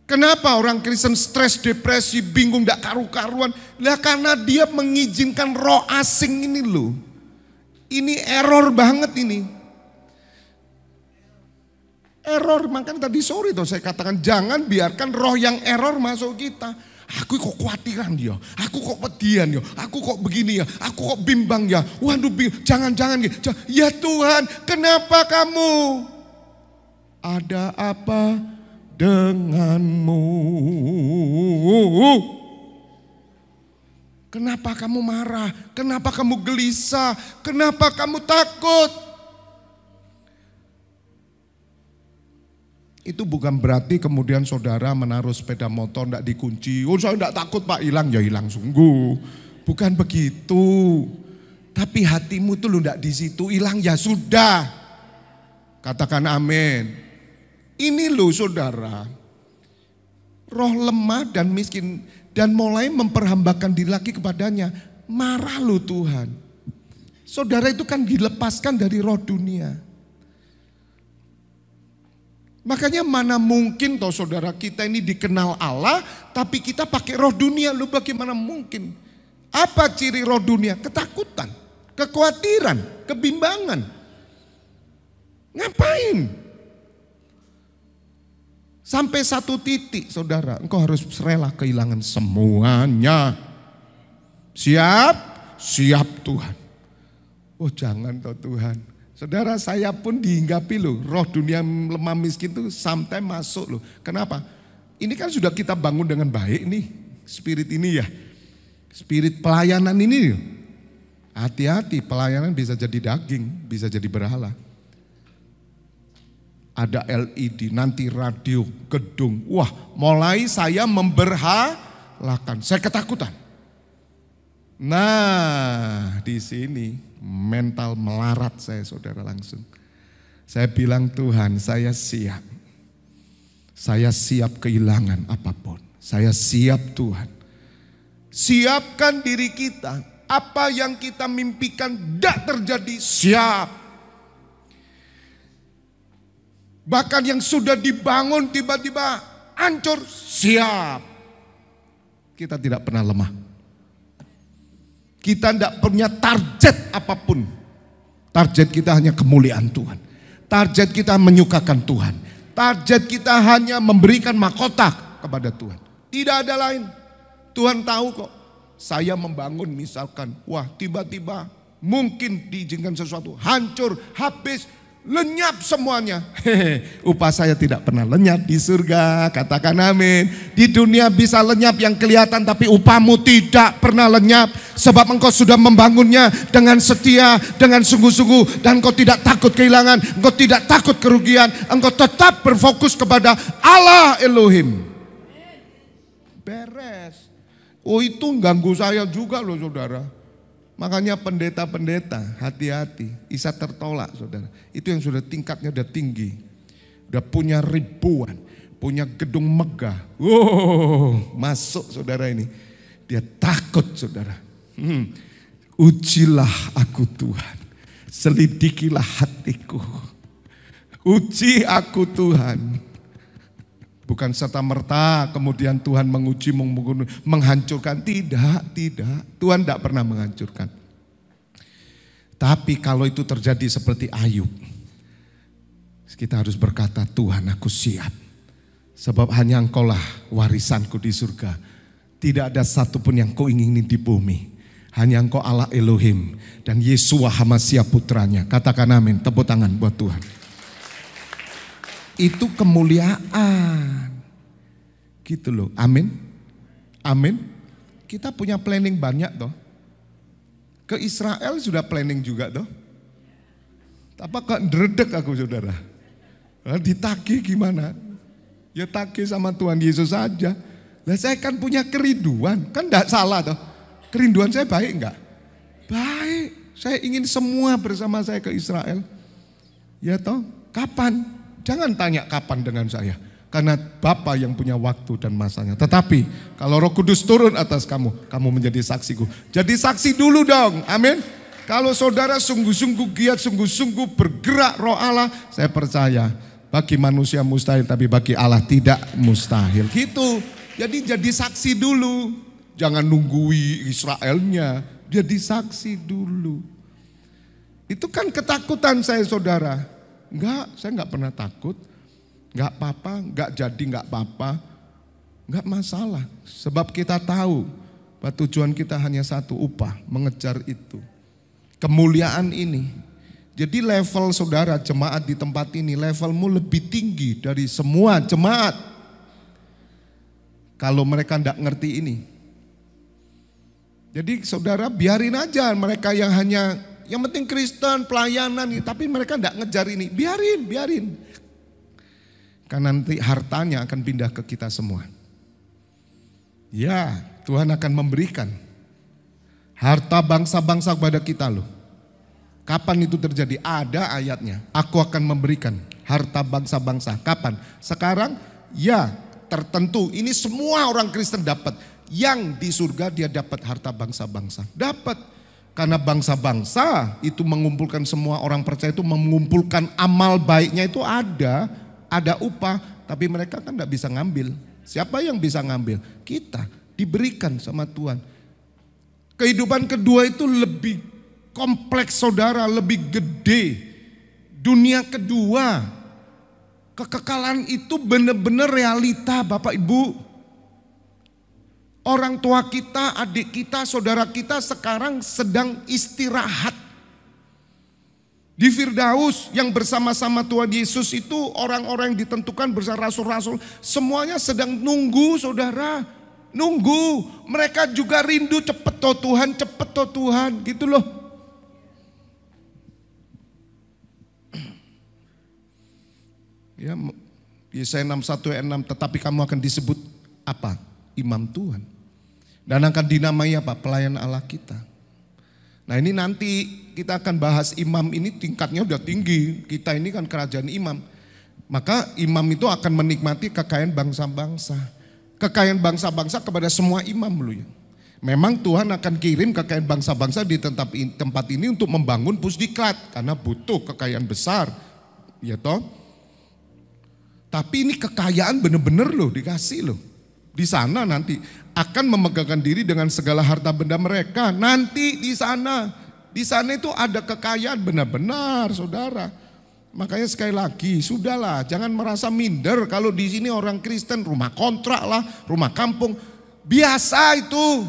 Kenapa orang Kristen stres, depresi, bingung, gak karu-karuan? Lah karena dia mengizinkan roh asing ini loh. Ini error banget ini. Error, makanya tadi sore tuh saya katakan jangan biarkan roh yang error masuk kita. Aku kok khawatiran ya, aku kok pedian ya, aku kok begini ya, aku kok bimbang ya. Waduh, jangan-jangan ya. Ya Tuhan, kenapa kamu? Ada apa denganmu? Kenapa kamu marah? Kenapa kamu gelisah? Kenapa kamu takut? Itu bukan berarti kemudian saudara menaruh sepeda motor tidak dikunci. Oh saya tidak takut Pak, hilang ya hilang sungguh. Bukan begitu. Tapi hatimu tuh lu tidak di situ, hilang ya sudah. Katakan amin. Ini loh saudara, roh lemah dan miskin dan mulai memperhambakan diri lagi kepadanya. Marah loh Tuhan. Saudara itu kan dilepaskan dari roh dunia. Makanya mana mungkin toh saudara kita ini dikenal Allah tapi kita pakai roh dunia. Lu bagaimana mungkin? Apa ciri roh dunia? Ketakutan, kekhawatiran, kebimbangan. Ngapain? Sampai satu titik saudara, engkau harus rela kehilangan semuanya. Siap? Siap Tuhan. Oh jangan toh Tuhan. Saudara saya pun dihinggapi loh, roh dunia lemah miskin itu sampai masuk loh. Kenapa? Ini kan sudah kita bangun dengan baik nih, spirit ini ya. Spirit pelayanan ini. Hati-hati, pelayanan bisa jadi daging, bisa jadi berhala. Ada LED, nanti radio, gedung. Wah, mulai saya memberhalakan, saya ketakutan. Nah, di sini mental melarat saya saudara langsung. Saya bilang Tuhan saya siap. Saya siap kehilangan apapun. Saya siap Tuhan. Siapkan diri kita. Apa yang kita mimpikan tidak terjadi, siap. Bahkan yang sudah dibangun tiba-tiba hancur, siap. Kita tidak pernah lemah. Kita tidak punya target apapun. Target kita hanya kemuliaan Tuhan. Target kita menyukakan Tuhan. Target kita hanya memberikan mahkota kepada Tuhan. Tidak ada lain. Tuhan tahu kok. Saya membangun misalkan, wah tiba-tiba Mungkin diizinkan sesuatu, hancur, habis, lenyap semuanya. Upah saya tidak pernah lenyap di surga, katakan amin. Di dunia bisa lenyap yang kelihatan, tapi upahmu tidak pernah lenyap. Sebab engkau sudah membangunnya dengan setia, dengan sungguh-sungguh. Dan engkau tidak takut kehilangan, engkau tidak takut kerugian. Engkau tetap berfokus kepada Allah Elohim. Beres. Oh, itu ganggu saya juga loh saudara. Makanya pendeta-pendeta hati-hati, Isa tertolak saudara. Itu yang sudah tingkatnya udah tinggi, udah punya ribuan, punya gedung megah. Wow, masuk saudara ini, dia takut saudara. Ujilah aku Tuhan, selidikilah hatiku. Uji aku Tuhan. Bukan serta-merta kemudian Tuhan menguji, menghancurkan. Tidak. Tuhan tidak pernah menghancurkan. Tapi kalau itu terjadi seperti Ayub, kita harus berkata, Tuhan aku siap. Sebab hanya Engkaulah warisanku di surga. Tidak ada satupun yang Kau ingini di bumi. Hanya Engkau Allah Elohim dan Yesua Hamasia putranya. Katakan amin, tepuk tangan buat Tuhan. Itu kemuliaan. Gitu loh. Amin. Amin. Kita punya planning banyak toh. Ke Israel sudah planning juga toh. Apa kok dredeg aku saudara. Ditagih gimana? Ya tagih sama Tuhan Yesus saja. Lah saya kan punya kerinduan. Kan enggak salah toh. Kerinduan saya baik enggak? Baik. Saya ingin semua bersama saya ke Israel. Ya toh. Kapan? Jangan tanya kapan dengan saya. Karena Bapa yang punya waktu dan masanya. Tetapi kalau Roh Kudus turun atas kamu, kamu menjadi saksiku. Jadi saksi dulu dong. Amin. Kalau saudara sungguh-sungguh giat, sungguh-sungguh bergerak Roh Allah, saya percaya bagi manusia mustahil, tapi bagi Allah tidak mustahil. Gitu. Jadi saksi dulu. Jangan nunggui Israelnya. Jadi saksi dulu. Itu kan ketakutan saya saudara. Enggak, saya enggak pernah takut. Enggak apa-apa, enggak jadi enggak apa-apa. Enggak masalah. Sebab kita tahu bahwa tujuan kita hanya satu, upah, mengejar itu. Kemuliaan ini. Jadi level saudara jemaat di tempat ini, levelmu lebih tinggi dari semua jemaat. Kalau mereka enggak ngerti ini. Jadi saudara biarin aja mereka yang hanya yang penting Kristen, pelayanan, tapi mereka tidak ngejar ini. Biarin. Karena nanti hartanya akan pindah ke kita semua. Ya, Tuhan akan memberikan harta bangsa-bangsa kepada kita loh. Kapan itu terjadi? Ada ayatnya. Aku akan memberikan harta bangsa-bangsa. Kapan? Sekarang? Ya, tertentu. Ini semua orang Kristen dapat. Yang di surga dia dapat harta bangsa-bangsa. Dapat. Karena bangsa-bangsa itu mengumpulkan semua orang percaya itu mengumpulkan amal baiknya itu ada upah, tapi mereka kan tidak bisa ngambil. Siapa yang bisa ngambil? Kita diberikan sama Tuhan. Kehidupan kedua itu lebih kompleks saudara, lebih gede. Dunia kedua, kekekalan itu benar-benar realita Bapak Ibu. Orang tua kita, adik kita, saudara kita sekarang sedang istirahat. Di Firdaus yang bersama-sama Tuhan Yesus itu orang-orang yang ditentukan bersama rasul-rasul. Semuanya sedang nunggu saudara. Nunggu. Mereka juga rindu cepet toh Tuhan gitu loh. Ya, Yesaya 61 ayat 6, tetapi kamu akan disebut apa? Imam Tuhan. Dan akan dinamai apa? Pelayan Allah kita. Nah ini nanti kita akan bahas imam ini tingkatnya udah tinggi. Kita ini kan kerajaan imam. Maka imam itu akan menikmati kekayaan bangsa-bangsa. Kekayaan bangsa-bangsa kepada semua imam dulu ya. Memang Tuhan akan kirim kekayaan bangsa-bangsa di tempat ini untuk membangun pusdiklat. Karena butuh kekayaan besar. Ya toh. Tapi ini kekayaan bener-bener loh dikasih loh. Di sana nanti akan memegangkan diri dengan segala harta benda mereka. Nanti di sana itu ada kekayaan benar-benar saudara. Makanya sekali lagi sudahlah jangan merasa minder kalau di sini orang Kristen rumah kontrak lah, rumah kampung. Biasa itu.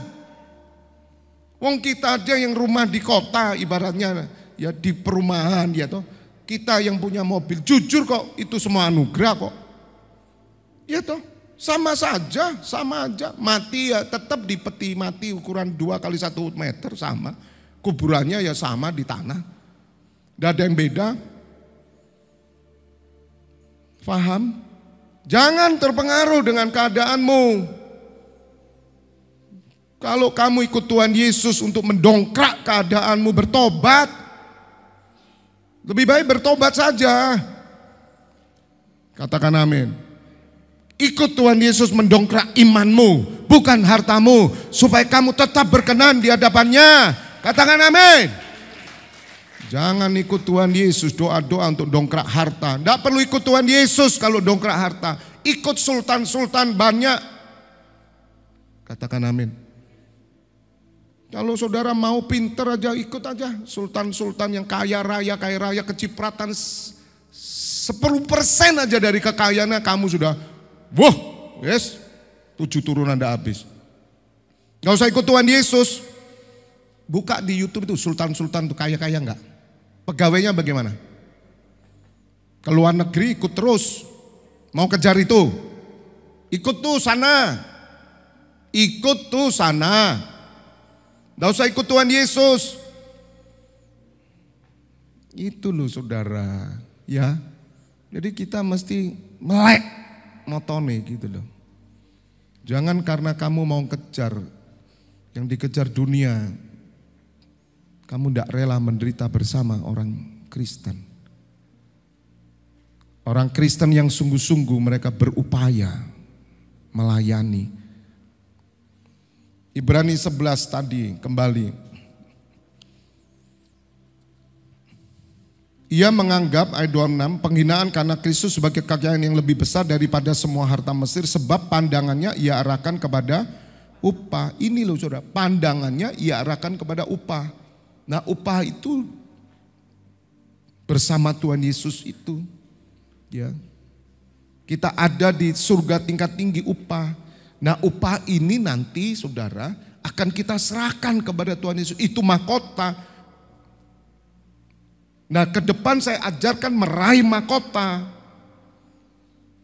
Wong kita aja yang rumah di kota ibaratnya ya di perumahan ya toh. Kita yang punya mobil jujur kok itu semua anugerah kok. Ya toh, sama saja, sama aja. Mati ya tetap di peti mati ukuran 2 kali 1 meter sama. Kuburannya ya sama di tanah. Tidak ada yang beda. Faham? Jangan terpengaruh dengan keadaanmu. Kalau kamu ikut Tuhan Yesus untuk mendongkrak keadaanmu, bertobat. Lebih baik bertobat saja. Katakan amin. Ikut Tuhan Yesus mendongkrak imanmu, bukan hartamu, supaya kamu tetap berkenan di hadapannya. Katakan amin. Jangan ikut Tuhan Yesus doa-doa untuk dongkrak harta. Tidak perlu ikut Tuhan Yesus kalau dongkrak harta. Ikut sultan-sultan banyak. Katakan amin. Kalau saudara mau pinter aja ikut aja. Sultan-sultan yang kaya raya kecipratan 10% aja dari kekayaannya kamu sudah. Wah, yes, 7 turunan dah habis. Gak usah ikut Tuhan Yesus. Buka di YouTube itu sultan-sultan tuh kaya-kaya enggak? Pegawainya bagaimana? Ke luar negeri ikut terus. Mau kejar itu. Ikut tuh sana. Ikut tuh sana. Gak usah ikut Tuhan Yesus. Itu loh saudara. Ya. Jadi kita mesti melek motone gitu loh. Jangan karena kamu mau kejar yang dikejar dunia, kamu tidak rela menderita bersama orang Kristen. Orang Kristen yang sungguh-sungguh mereka berupaya melayani. Ibrani 11 tadi kembali. Ia menganggap ayat 26 penghinaan karena Kristus sebagai kekayaan yang lebih besar daripada semua harta Mesir, sebab pandangannya ia arahkan kepada upah. Ini loh saudara, pandangannya ia arahkan kepada upah. Nah upah itu bersama Tuhan Yesus itu ya. Kita ada di surga tingkat tinggi upah. Nah upah ini nanti saudara akan kita serahkan kepada Tuhan Yesus. Itu mahkota. Nah ke depan saya ajarkan meraih mahkota.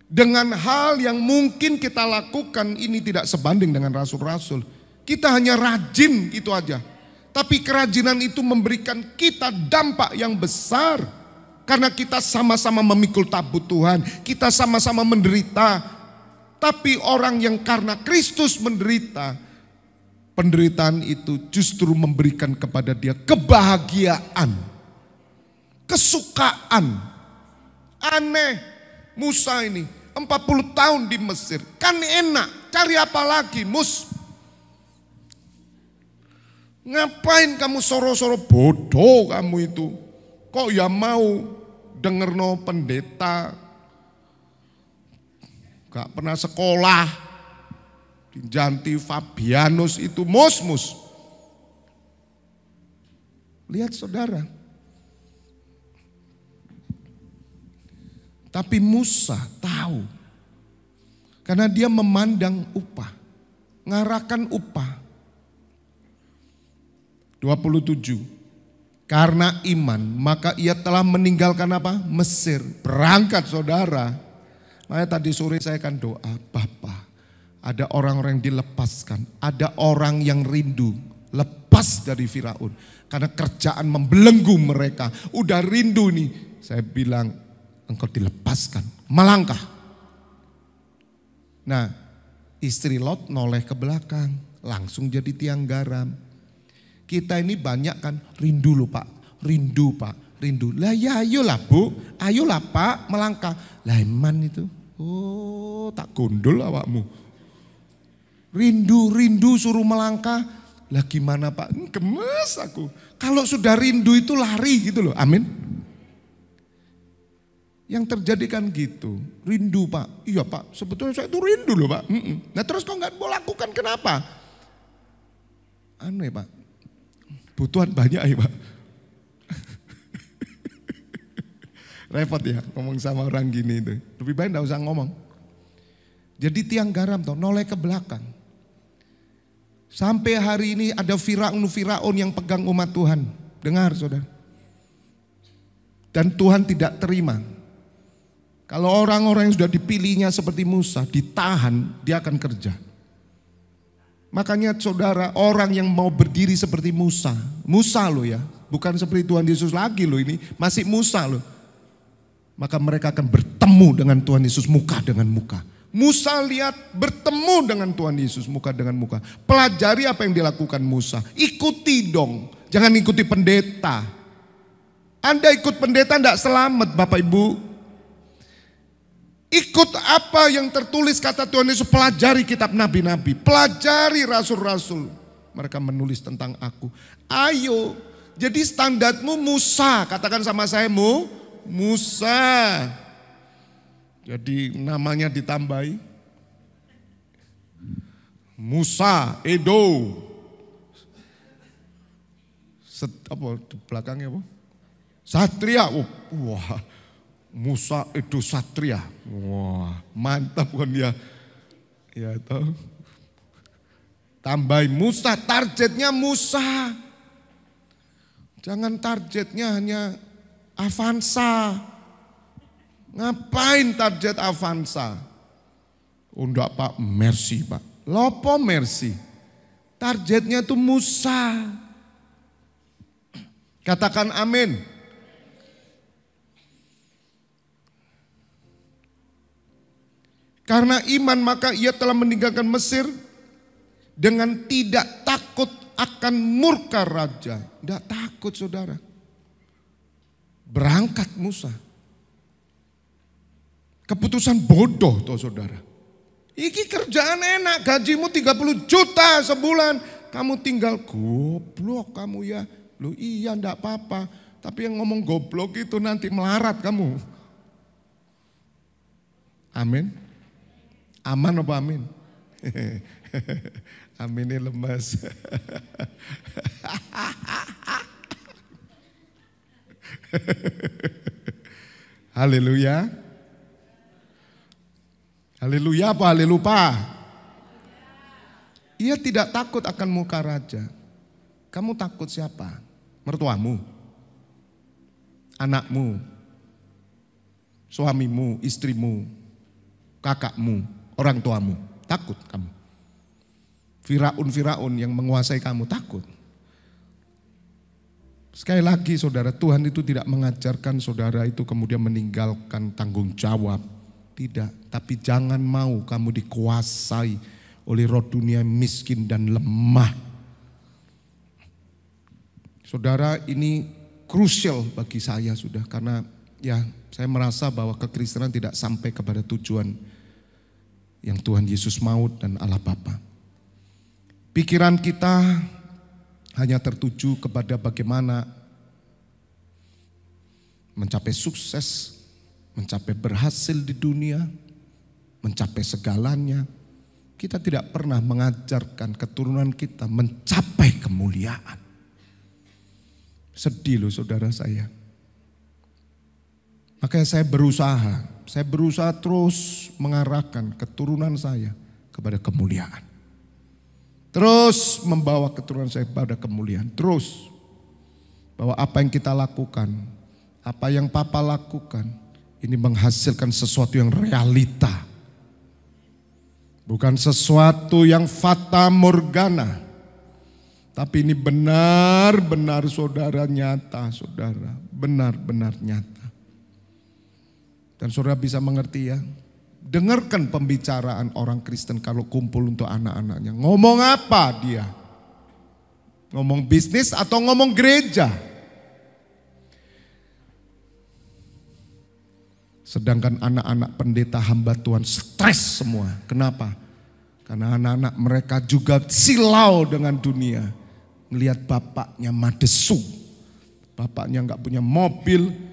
Dengan hal yang mungkin kita lakukan ini tidak sebanding dengan rasul-rasul. Kita hanya rajin itu aja. Tapi kerajinan itu memberikan kita dampak yang besar. Karena kita sama-sama memikul tabut Tuhan. Kita sama-sama menderita. Tapi orang yang karena Kristus menderita, penderitaan itu justru memberikan kepada dia kebahagiaan, kesukaan. Aneh, Musa ini 40 tahun di Mesir, kan enak, cari apa lagi Mus? Ngapain kamu soro-soro, bodoh kamu itu. Kok ya mau denger no pendeta, gak pernah sekolah, Janti Fabianus itu mus. Lihat saudara. Tapi Musa tahu. Karena dia memandang upah. Ngarahkan upah. 27. Karena iman maka ia telah meninggalkan apa? Mesir. Berangkat saudara. Makanya tadi sore saya kan doa, Bapa, ada orang-orang yang dilepaskan, ada orang yang rindu lepas dari Firaun. Karena kerjaan membelenggu mereka, udah rindu nih. Saya bilang, engkau dilepaskan, melangkah. Nah, istri Lot noleh ke belakang, langsung jadi tiang garam. Kita ini banyak kan, rindu loh Pak, rindu Pak, rindu. Lah ya ayolah Bu, ayolah Pak melangkah. Lah iman itu. Oh tak gondol awakmu. Rindu suruh melangkah. Lah gimana Pak? Gemes aku. Kalau sudah rindu itu lari gitu loh. Amin. Yang terjadi kan gitu. Rindu Pak. Iya Pak, sebetulnya saya itu rindu loh Pak. Nah terus kok gak mau lakukan kenapa? Aneh Pak. Butuhan banyak ya Pak. Repot ya ngomong sama orang gini itu. Lebih baik gak usah ngomong. Jadi tiang garam tuh noleh ke belakang. Sampai hari ini ada Firaun yang pegang umat Tuhan. Dengar saudara. Dan Tuhan tidak terima. Kalau orang-orang yang sudah dipilihnya seperti Musa ditahan, dia akan kerja. Makanya saudara, orang yang mau berdiri seperti Musa loh ya, bukan seperti Tuhan Yesus lagi loh ini, masih Musa loh. Maka mereka akan bertemu dengan Tuhan Yesus muka dengan muka. Musa lihat bertemu dengan Tuhan Yesus muka dengan muka. Pelajari apa yang dilakukan Musa. Ikuti dong, jangan ikuti pendeta. Anda ikut pendeta tidak selamat Bapak Ibu. Ikut apa yang tertulis kata Tuhan Yesus, pelajari kitab nabi-nabi, pelajari rasul-rasul. Mereka menulis tentang aku. Ayo, jadi standarmu Musa, katakan sama saya Musa. Jadi namanya ditambahi. Musa, Edo. Apa di belakangnya apa? Satria. Wah. Musa Edo Satria. Wah, mantap kan ya. Ya toh. Tambahin Musa, targetnya Musa. Jangan targetnya hanya Avanza. Ngapain target Avanza? Oh enggak Pak, Mercy Pak. Lopo Mercy? Targetnya tuh Musa. Katakan amin. Karena iman maka ia telah meninggalkan Mesir dengan tidak takut akan murka raja. Tidak takut saudara. Berangkat Musa. Keputusan bodoh toh saudara. Iki kerjaan enak, gajimu 30 juta sebulan. Kamu tinggal goblok kamu ya. Loh iya enggak apa-apa. Tapi yang ngomong goblok itu nanti melarat kamu. Amin. Aman apa amin? Aminnya lemas. Haleluya. Haleluya apa halelupa? Ia tidak takut akan muka raja. Kamu takut siapa? Mertuamu? Anakmu? Suamimu? Istrimu? Kakakmu? Orang tuamu? Takut kamu? Firaun yang menguasai kamu takut? Sekali lagi saudara, Tuhan itu tidak mengajarkan saudara itu kemudian meninggalkan tanggung jawab. Tidak, tapi jangan mau kamu dikuasai oleh roh dunia miskin dan lemah. Saudara, ini krusial bagi saya sudah, karena ya saya merasa bahwa kekristenan tidak sampai kepada tujuan yang Tuhan Yesus mau dan Allah Bapa. Pikiran kita hanya tertuju kepada bagaimana mencapai sukses, mencapai berhasil di dunia, mencapai segalanya. Kita tidak pernah mengajarkan keturunan kita mencapai kemuliaan. Sedih loh saudara saya. Makanya saya berusaha terus mengarahkan keturunan saya kepada kemuliaan. Terus membawa keturunan saya pada kemuliaan. Terus bahwa apa yang kita lakukan, apa yang Papa lakukan, ini menghasilkan sesuatu yang realita. Bukan sesuatu yang fata morgana. Tapi ini benar-benar saudara nyata, saudara. Benar-benar nyata. Dan saudara bisa mengerti ya. Dengarkan pembicaraan orang Kristen kalau kumpul untuk anak-anaknya. Ngomong apa dia? Ngomong bisnis atau ngomong gereja? Sedangkan anak-anak pendeta hamba Tuhan stres semua. Kenapa? Karena anak-anak mereka juga silau dengan dunia. Melihat bapaknya madesu. Bapaknya enggak punya mobil.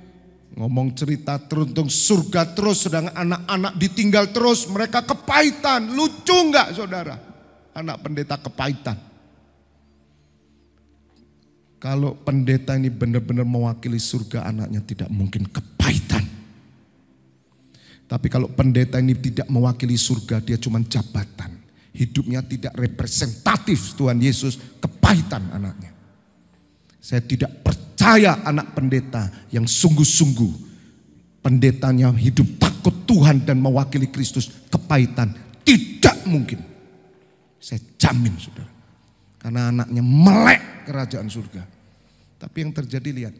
Ngomong cerita terus tentang surga terus. Sedangkan anak-anak ditinggal terus. Mereka kepahitan. Lucu enggak saudara? Anak pendeta kepahitan. Kalau pendeta ini benar-benar mewakili surga, anaknya tidak mungkin kepahitan. Tapi kalau pendeta ini tidak mewakili surga, dia cuma jabatan. Hidupnya tidak representatif Tuhan Yesus, kepahitan anaknya. Saya tidak percaya anak pendeta yang sungguh-sungguh pendetanya hidup takut Tuhan dan mewakili Kristus, kepahitan. Tidak mungkin. Saya jamin saudara. Karena anaknya melek kerajaan surga. Tapi yang terjadi lihat.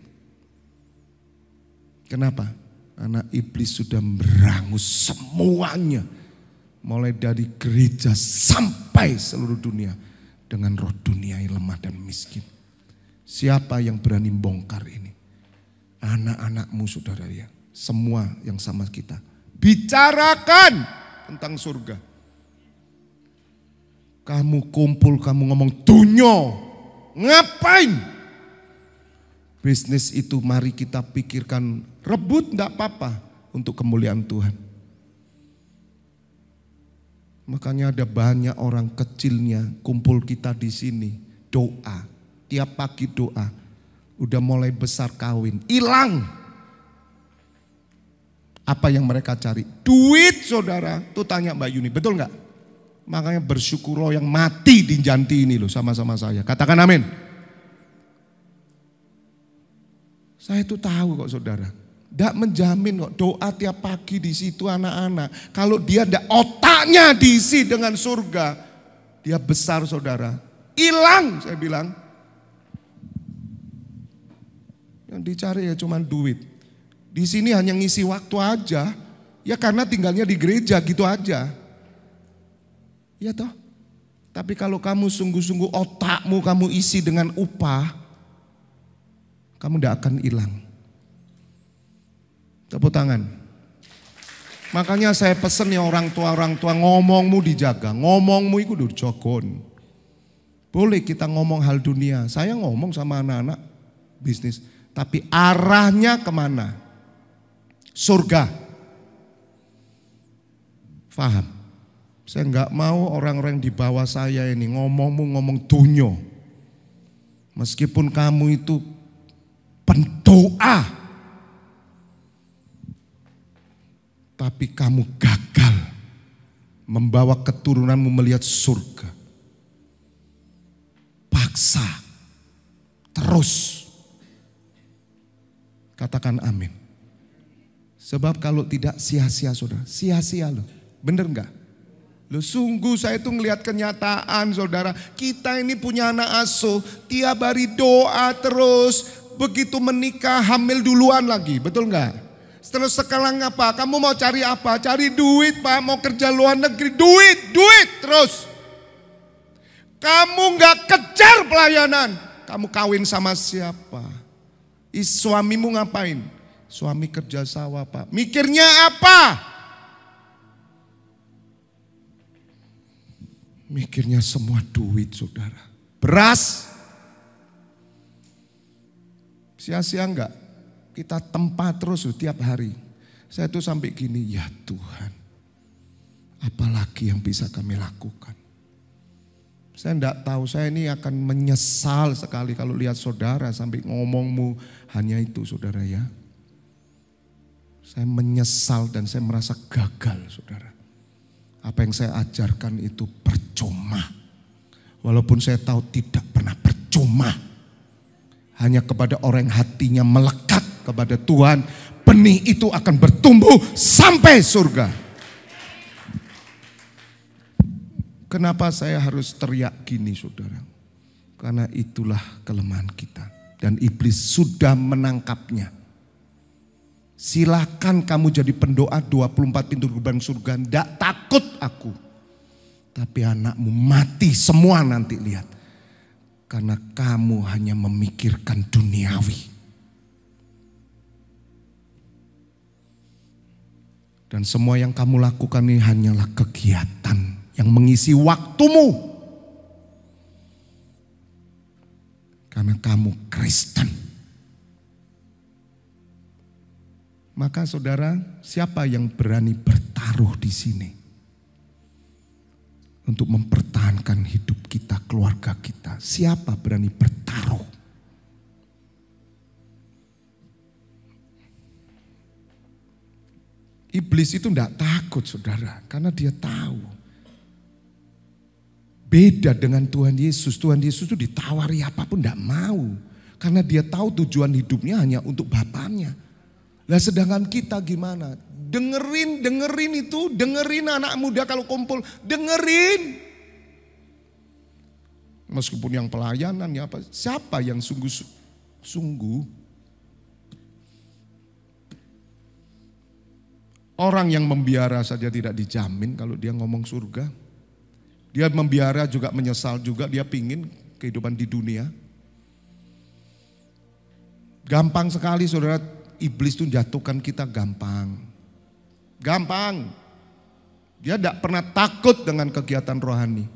Kenapa? Karena iblis sudah merangus semuanya. Mulai dari gereja sampai seluruh dunia. Dengan roh dunia yang lemah dan miskin. Siapa yang berani bongkar ini? Anak-anakmu saudara ya. Semua yang sama kita. Bicarakan tentang surga. Kamu kumpul, kamu ngomong dunyo. Ngapain? Bisnis itu mari kita pikirkan. Rebut enggak apa-apa untuk kemuliaan Tuhan. Makanya ada banyak orang kecilnya kumpul kita di sini. Doa. Tiap pagi doa, udah mulai besar kawin, hilang. Apa yang mereka cari? Duit saudara. Tuh tanya Mbak Yuni, betul nggak? Makanya bersyukur yang mati di Janti ini loh sama-sama saya. Katakan amin. Saya tuh tahu kok saudara. Nggak menjamin kok doa tiap pagi di situ anak-anak. Kalau dia ndak otaknya diisi dengan surga, dia besar saudara. Hilang saya bilang. Yang dicari ya cuma duit. Di sini hanya ngisi waktu aja. Ya karena tinggalnya di gereja gitu aja. Ya toh. Tapi kalau kamu sungguh-sungguh otakmu kamu isi dengan upah. Kamu tidak akan hilang. Tepuk tangan. Makanya saya pesen ya orang tua ngomongmu dijaga. Ngomongmu itu dijogon. Boleh kita ngomong hal dunia. Saya ngomong sama anak-anak bisnis. Tapi arahnya kemana? Surga. Faham? Saya enggak mau orang-orang di bawah saya ini ngomong dunyo. Meskipun kamu itu pendoa. Tapi kamu gagal membawa keturunanmu melihat surga. Paksa. Terus. Katakan amin. Sebab kalau tidak sia-sia saudara. Sia-sia loh. Bener enggak? Loh sungguh saya itu ngelihat kenyataan saudara. Kita ini punya anak asuh. Tiap hari doa terus. Begitu menikah hamil duluan lagi. Betul enggak? Terus sekarang apa? Kamu mau cari apa? Cari duit pak. Mau kerja luar negeri. Duit terus. Kamu enggak kejar pelayanan. Kamu kawin sama siapa? Suamimu ngapain? Suami kerja sawah pak. Mikirnya apa? Mikirnya semua duit saudara. Beras. Sia-sia enggak? Kita tempat terus tiap hari. Saya tuh sampai gini, ya Tuhan. Apalagi yang bisa kami lakukan? Saya enggak tahu, saya ini akan menyesal sekali kalau lihat saudara sampai ngomongmu hanya itu saudara ya. Saya menyesal dan saya merasa gagal saudara. Apa yang saya ajarkan itu percuma. Walaupun saya tahu tidak pernah percuma. Hanya kepada orang yang hatinya melekat kepada Tuhan, benih itu akan bertumbuh sampai surga. Kenapa saya harus teriak gini saudara? Karena itulah kelemahan kita. Dan iblis sudah menangkapnya. Silakan kamu jadi pendoa 24 pintu gerbang surga. Tidak takut aku. Tapi anakmu mati semua nanti lihat. Karena kamu hanya memikirkan duniawi. Dan semua yang kamu lakukan ini hanyalah kegiatan yang mengisi waktumu. Karena kamu Kristen. Maka saudara, siapa yang berani bertaruh di sini? Untuk mempertahankan hidup kita, keluarga kita. Siapa berani bertaruh? Iblis itu tidak takut saudara. Karena dia tahu. Beda dengan Tuhan Yesus. Tuhan Yesus itu ditawari apapun tidak mau. Karena dia tahu tujuan hidupnya hanya untuk Bapaknya. Nah sedangkan kita gimana? Dengerin itu, dengerin anak muda kalau kumpul, dengerin. Meskipun yang pelayanan ya apa, siapa yang sungguh-sungguh? Orang yang membiara saja tidak dijamin kalau dia ngomong surga. Dia membiara juga menyesal juga, dia pingin kehidupan di dunia. Gampang sekali saudara, iblis itu jatuhkan kita gampang. Gampang. Dia tidak pernah takut dengan kegiatan rohani.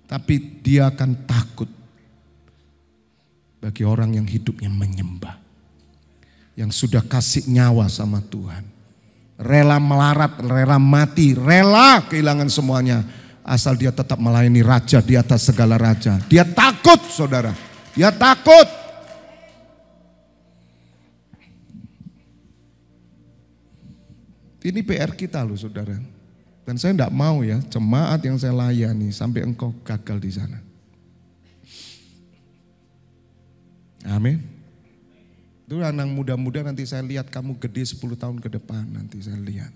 Tapi dia akan takut bagi orang yang hidupnya menyembah. Yang sudah kasih nyawa sama Tuhan. Rela melarat, rela mati, rela kehilangan semuanya. Asal dia tetap melayani raja di atas segala raja. Dia takut saudara, dia takut. Ini PR kita loh saudara. Dan saya tidak mau ya jemaat yang saya layani sampai engkau gagal di sana. Amin. Itu anak muda-muda nanti saya lihat kamu gede 10 tahun ke depan nanti saya lihat.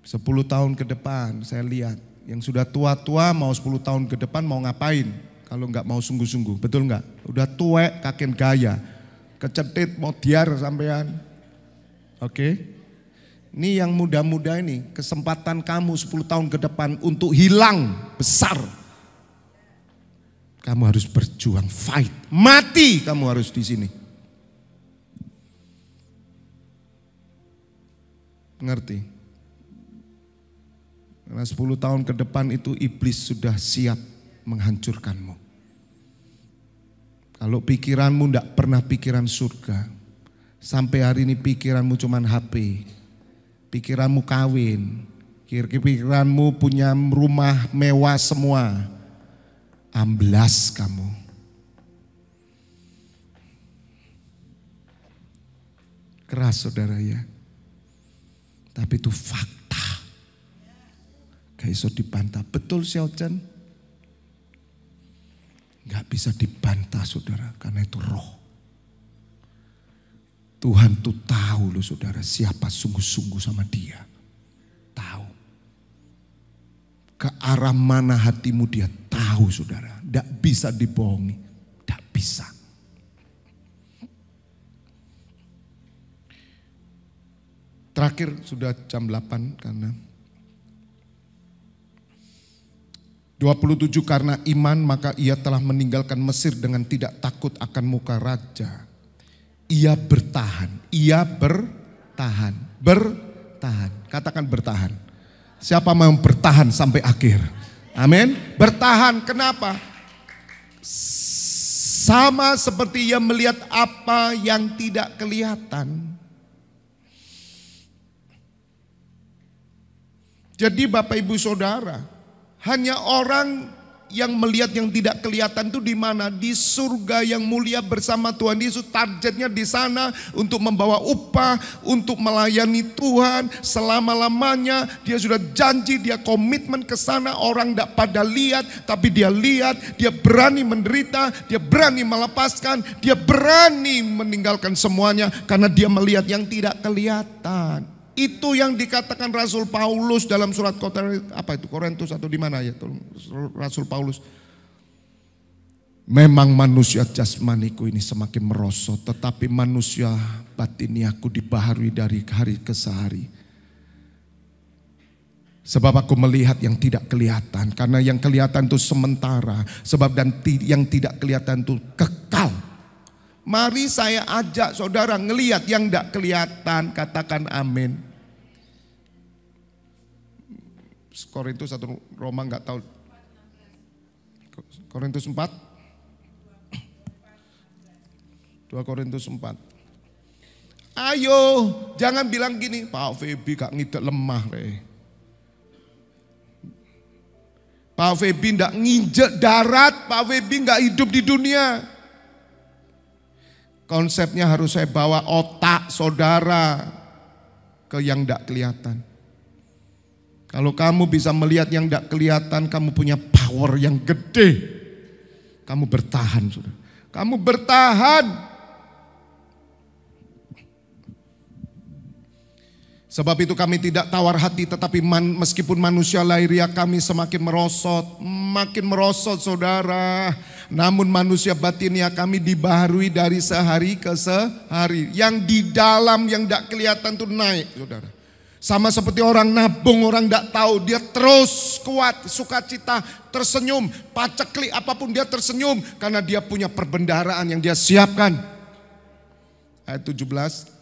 10 tahun ke depan saya lihat. Yang sudah tua-tua mau 10 tahun ke depan mau ngapain? Kalau enggak mau sungguh-sungguh, betul enggak? Udah tuwek kaken gaya. Kecetit mau diar sampean. Oke. Ini yang muda-muda ini, kesempatan kamu 10 tahun ke depan untuk hilang besar. Kamu harus berjuang, fight. Mati kamu harus di sini. Ngerti? Karena 10 tahun ke depan itu iblis sudah siap menghancurkanmu. Kalau pikiranmu tidak pernah pikiran surga, sampai hari ini pikiranmu cuman HP, pikiranmu kawin, pikiranmu punya rumah mewah semua, amblas kamu. Keras saudara ya, tapi itu fakta. Gak iso dibantah. Betul Xiaochen? Gak bisa dibantah saudara, karena itu roh. Tuhan tuh tahu loh saudara, siapa sungguh-sungguh sama dia. Tahu. Ke arah mana hatimu dia tahu saudara. Gak bisa dibohongi. Gak bisa. Terakhir sudah jam 8 karena 27 karena iman maka ia telah meninggalkan Mesir dengan tidak takut akan muka raja. Ia bertahan, bertahan. Katakan bertahan. Siapa mau bertahan sampai akhir? Amin. Bertahan, kenapa? Sama seperti ia melihat apa yang tidak kelihatan. Jadi Bapak Ibu Saudara, hanya orang yang melihat yang tidak kelihatan itu di mana? Di surga yang mulia bersama Tuhan Yesus. Targetnya di sana untuk membawa upah, untuk melayani Tuhan selama-lamanya. Dia sudah janji, dia komitmen ke sana. Orang tidak pada lihat, tapi dia lihat. Dia berani menderita, dia berani melepaskan, dia berani meninggalkan semuanya karena dia melihat yang tidak kelihatan. Itu yang dikatakan Rasul Paulus dalam surat Korintus atau di mana ya Rasul Paulus. Memang manusia jasmaniku ini semakin merosot, tetapi manusia batiniaku dibaharui dari hari ke hari. Sebab aku melihat yang tidak kelihatan, karena yang kelihatan itu sementara, sebab yang tidak kelihatan itu kekal. Mari saya ajak saudara ngelihat yang tidak kelihatan, katakan amin. Korintus atau Roma nggak tahu. Korintus 4. 2 Korintus 4. Ayo, jangan bilang gini, Pak Febi gak ngidek lemah. Pak Febi gak nginjek darat, Pak Febi gak hidup di dunia. Konsepnya harus saya bawa otak saudara. ke yang tidak kelihatan. Kalau kamu bisa melihat yang tidak kelihatan, kamu punya power yang gede. Kamu bertahan, saudara. Kamu bertahan. Sebab itu kami tidak tawar hati, tetapi meskipun manusia lahiriah kami semakin merosot saudara. Namun manusia batinia kami dibaharui dari sehari ke sehari. Yang di dalam yang tidak kelihatan itu naik, saudara. Sama seperti orang nabung, orang tidak tahu, dia terus kuat, sukacita, tersenyum, paceklik apapun dia tersenyum karena dia punya perbendaharaan yang dia siapkan. Ayat 17.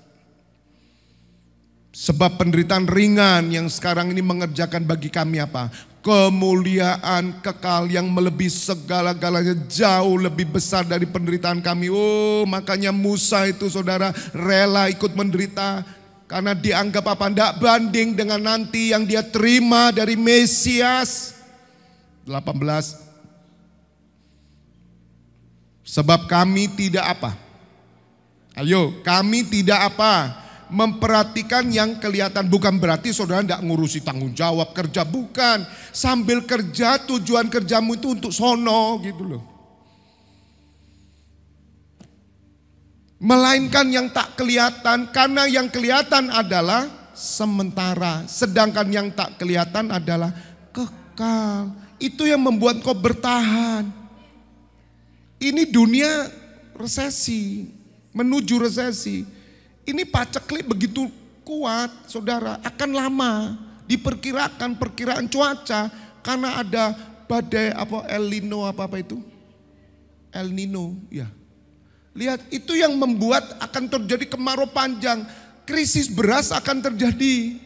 Sebab penderitaan ringan yang sekarang ini mengerjakan bagi kami apa? Kemuliaan kekal yang melebihi segala-galanya, jauh lebih besar dari penderitaan kami. Oh, makanya Musa itu saudara rela ikut menderita. Karena dianggap apa? Tidak banding dengan nanti yang dia terima dari Mesias. 18. Sebab kami tidak apa? Ayo, kami tidak apa? Memperhatikan yang kelihatan. Bukan berarti saudara tidak ngurusi tanggung jawab kerja. Bukan. Sambil kerja, tujuan kerjamu itu untuk sono gitu loh. Melainkan yang tak kelihatan, karena yang kelihatan adalah sementara, sedangkan yang tak kelihatan adalah kekal. Itu yang membuat kau bertahan. Ini dunia resesi, menuju resesi. Ini paceklik begitu kuat, saudara, akan lama. Diperkirakan perkiraan cuaca karena ada badai El Nino apa itu? El Nino, ya. Lihat, itu yang membuat akan terjadi kemarau panjang. Krisis beras akan terjadi.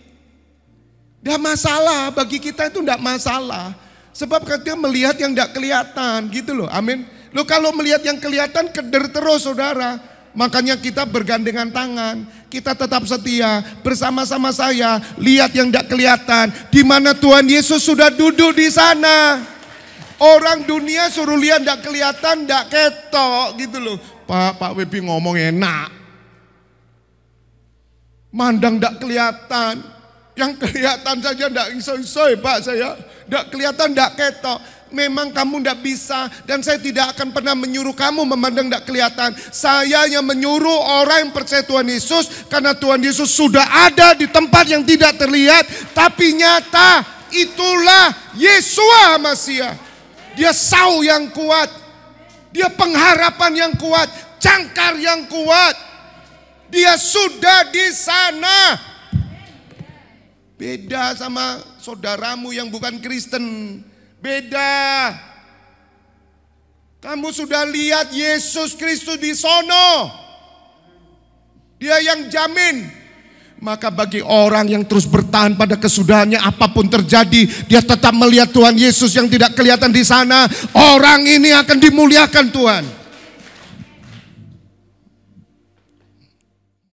Tidak masalah, bagi kita itu tidak masalah. Sebab katanya melihat yang tidak kelihatan gitu loh, amin. Loh kalau melihat yang kelihatan keder terus saudara. Makanya kita bergandengan tangan. Kita tetap setia bersama-sama saya. Lihat yang tidak kelihatan. Di mana Tuhan Yesus sudah duduk di sana. Orang dunia suruh lihat tidak kelihatan, tidak ketok gitu loh. Pak Webi ngomong enak. Mandang tidak kelihatan. Yang kelihatan saja tidak iso-iso Pak saya. Tidak kelihatan, tidak ketok. Memang kamu tidak bisa. Dan saya tidak akan pernah menyuruh kamu memandang tidak kelihatan. Saya yang menyuruh orang yang percaya Tuhan Yesus. Karena Tuhan Yesus sudah ada di tempat yang tidak terlihat. Tapi nyata. Itulah Yesua Masiah. Dia sau yang kuat. Dia pengharapan yang kuat, jangkar yang kuat. Dia sudah di sana. Beda sama saudaramu yang bukan Kristen. Beda. Kamu sudah lihat Yesus Kristus di sono. Dia yang jamin. Maka bagi orang yang terus bertahan pada kesudahannya, apapun terjadi, dia tetap melihat Tuhan Yesus yang tidak kelihatan di sana. Orang ini akan dimuliakan Tuhan.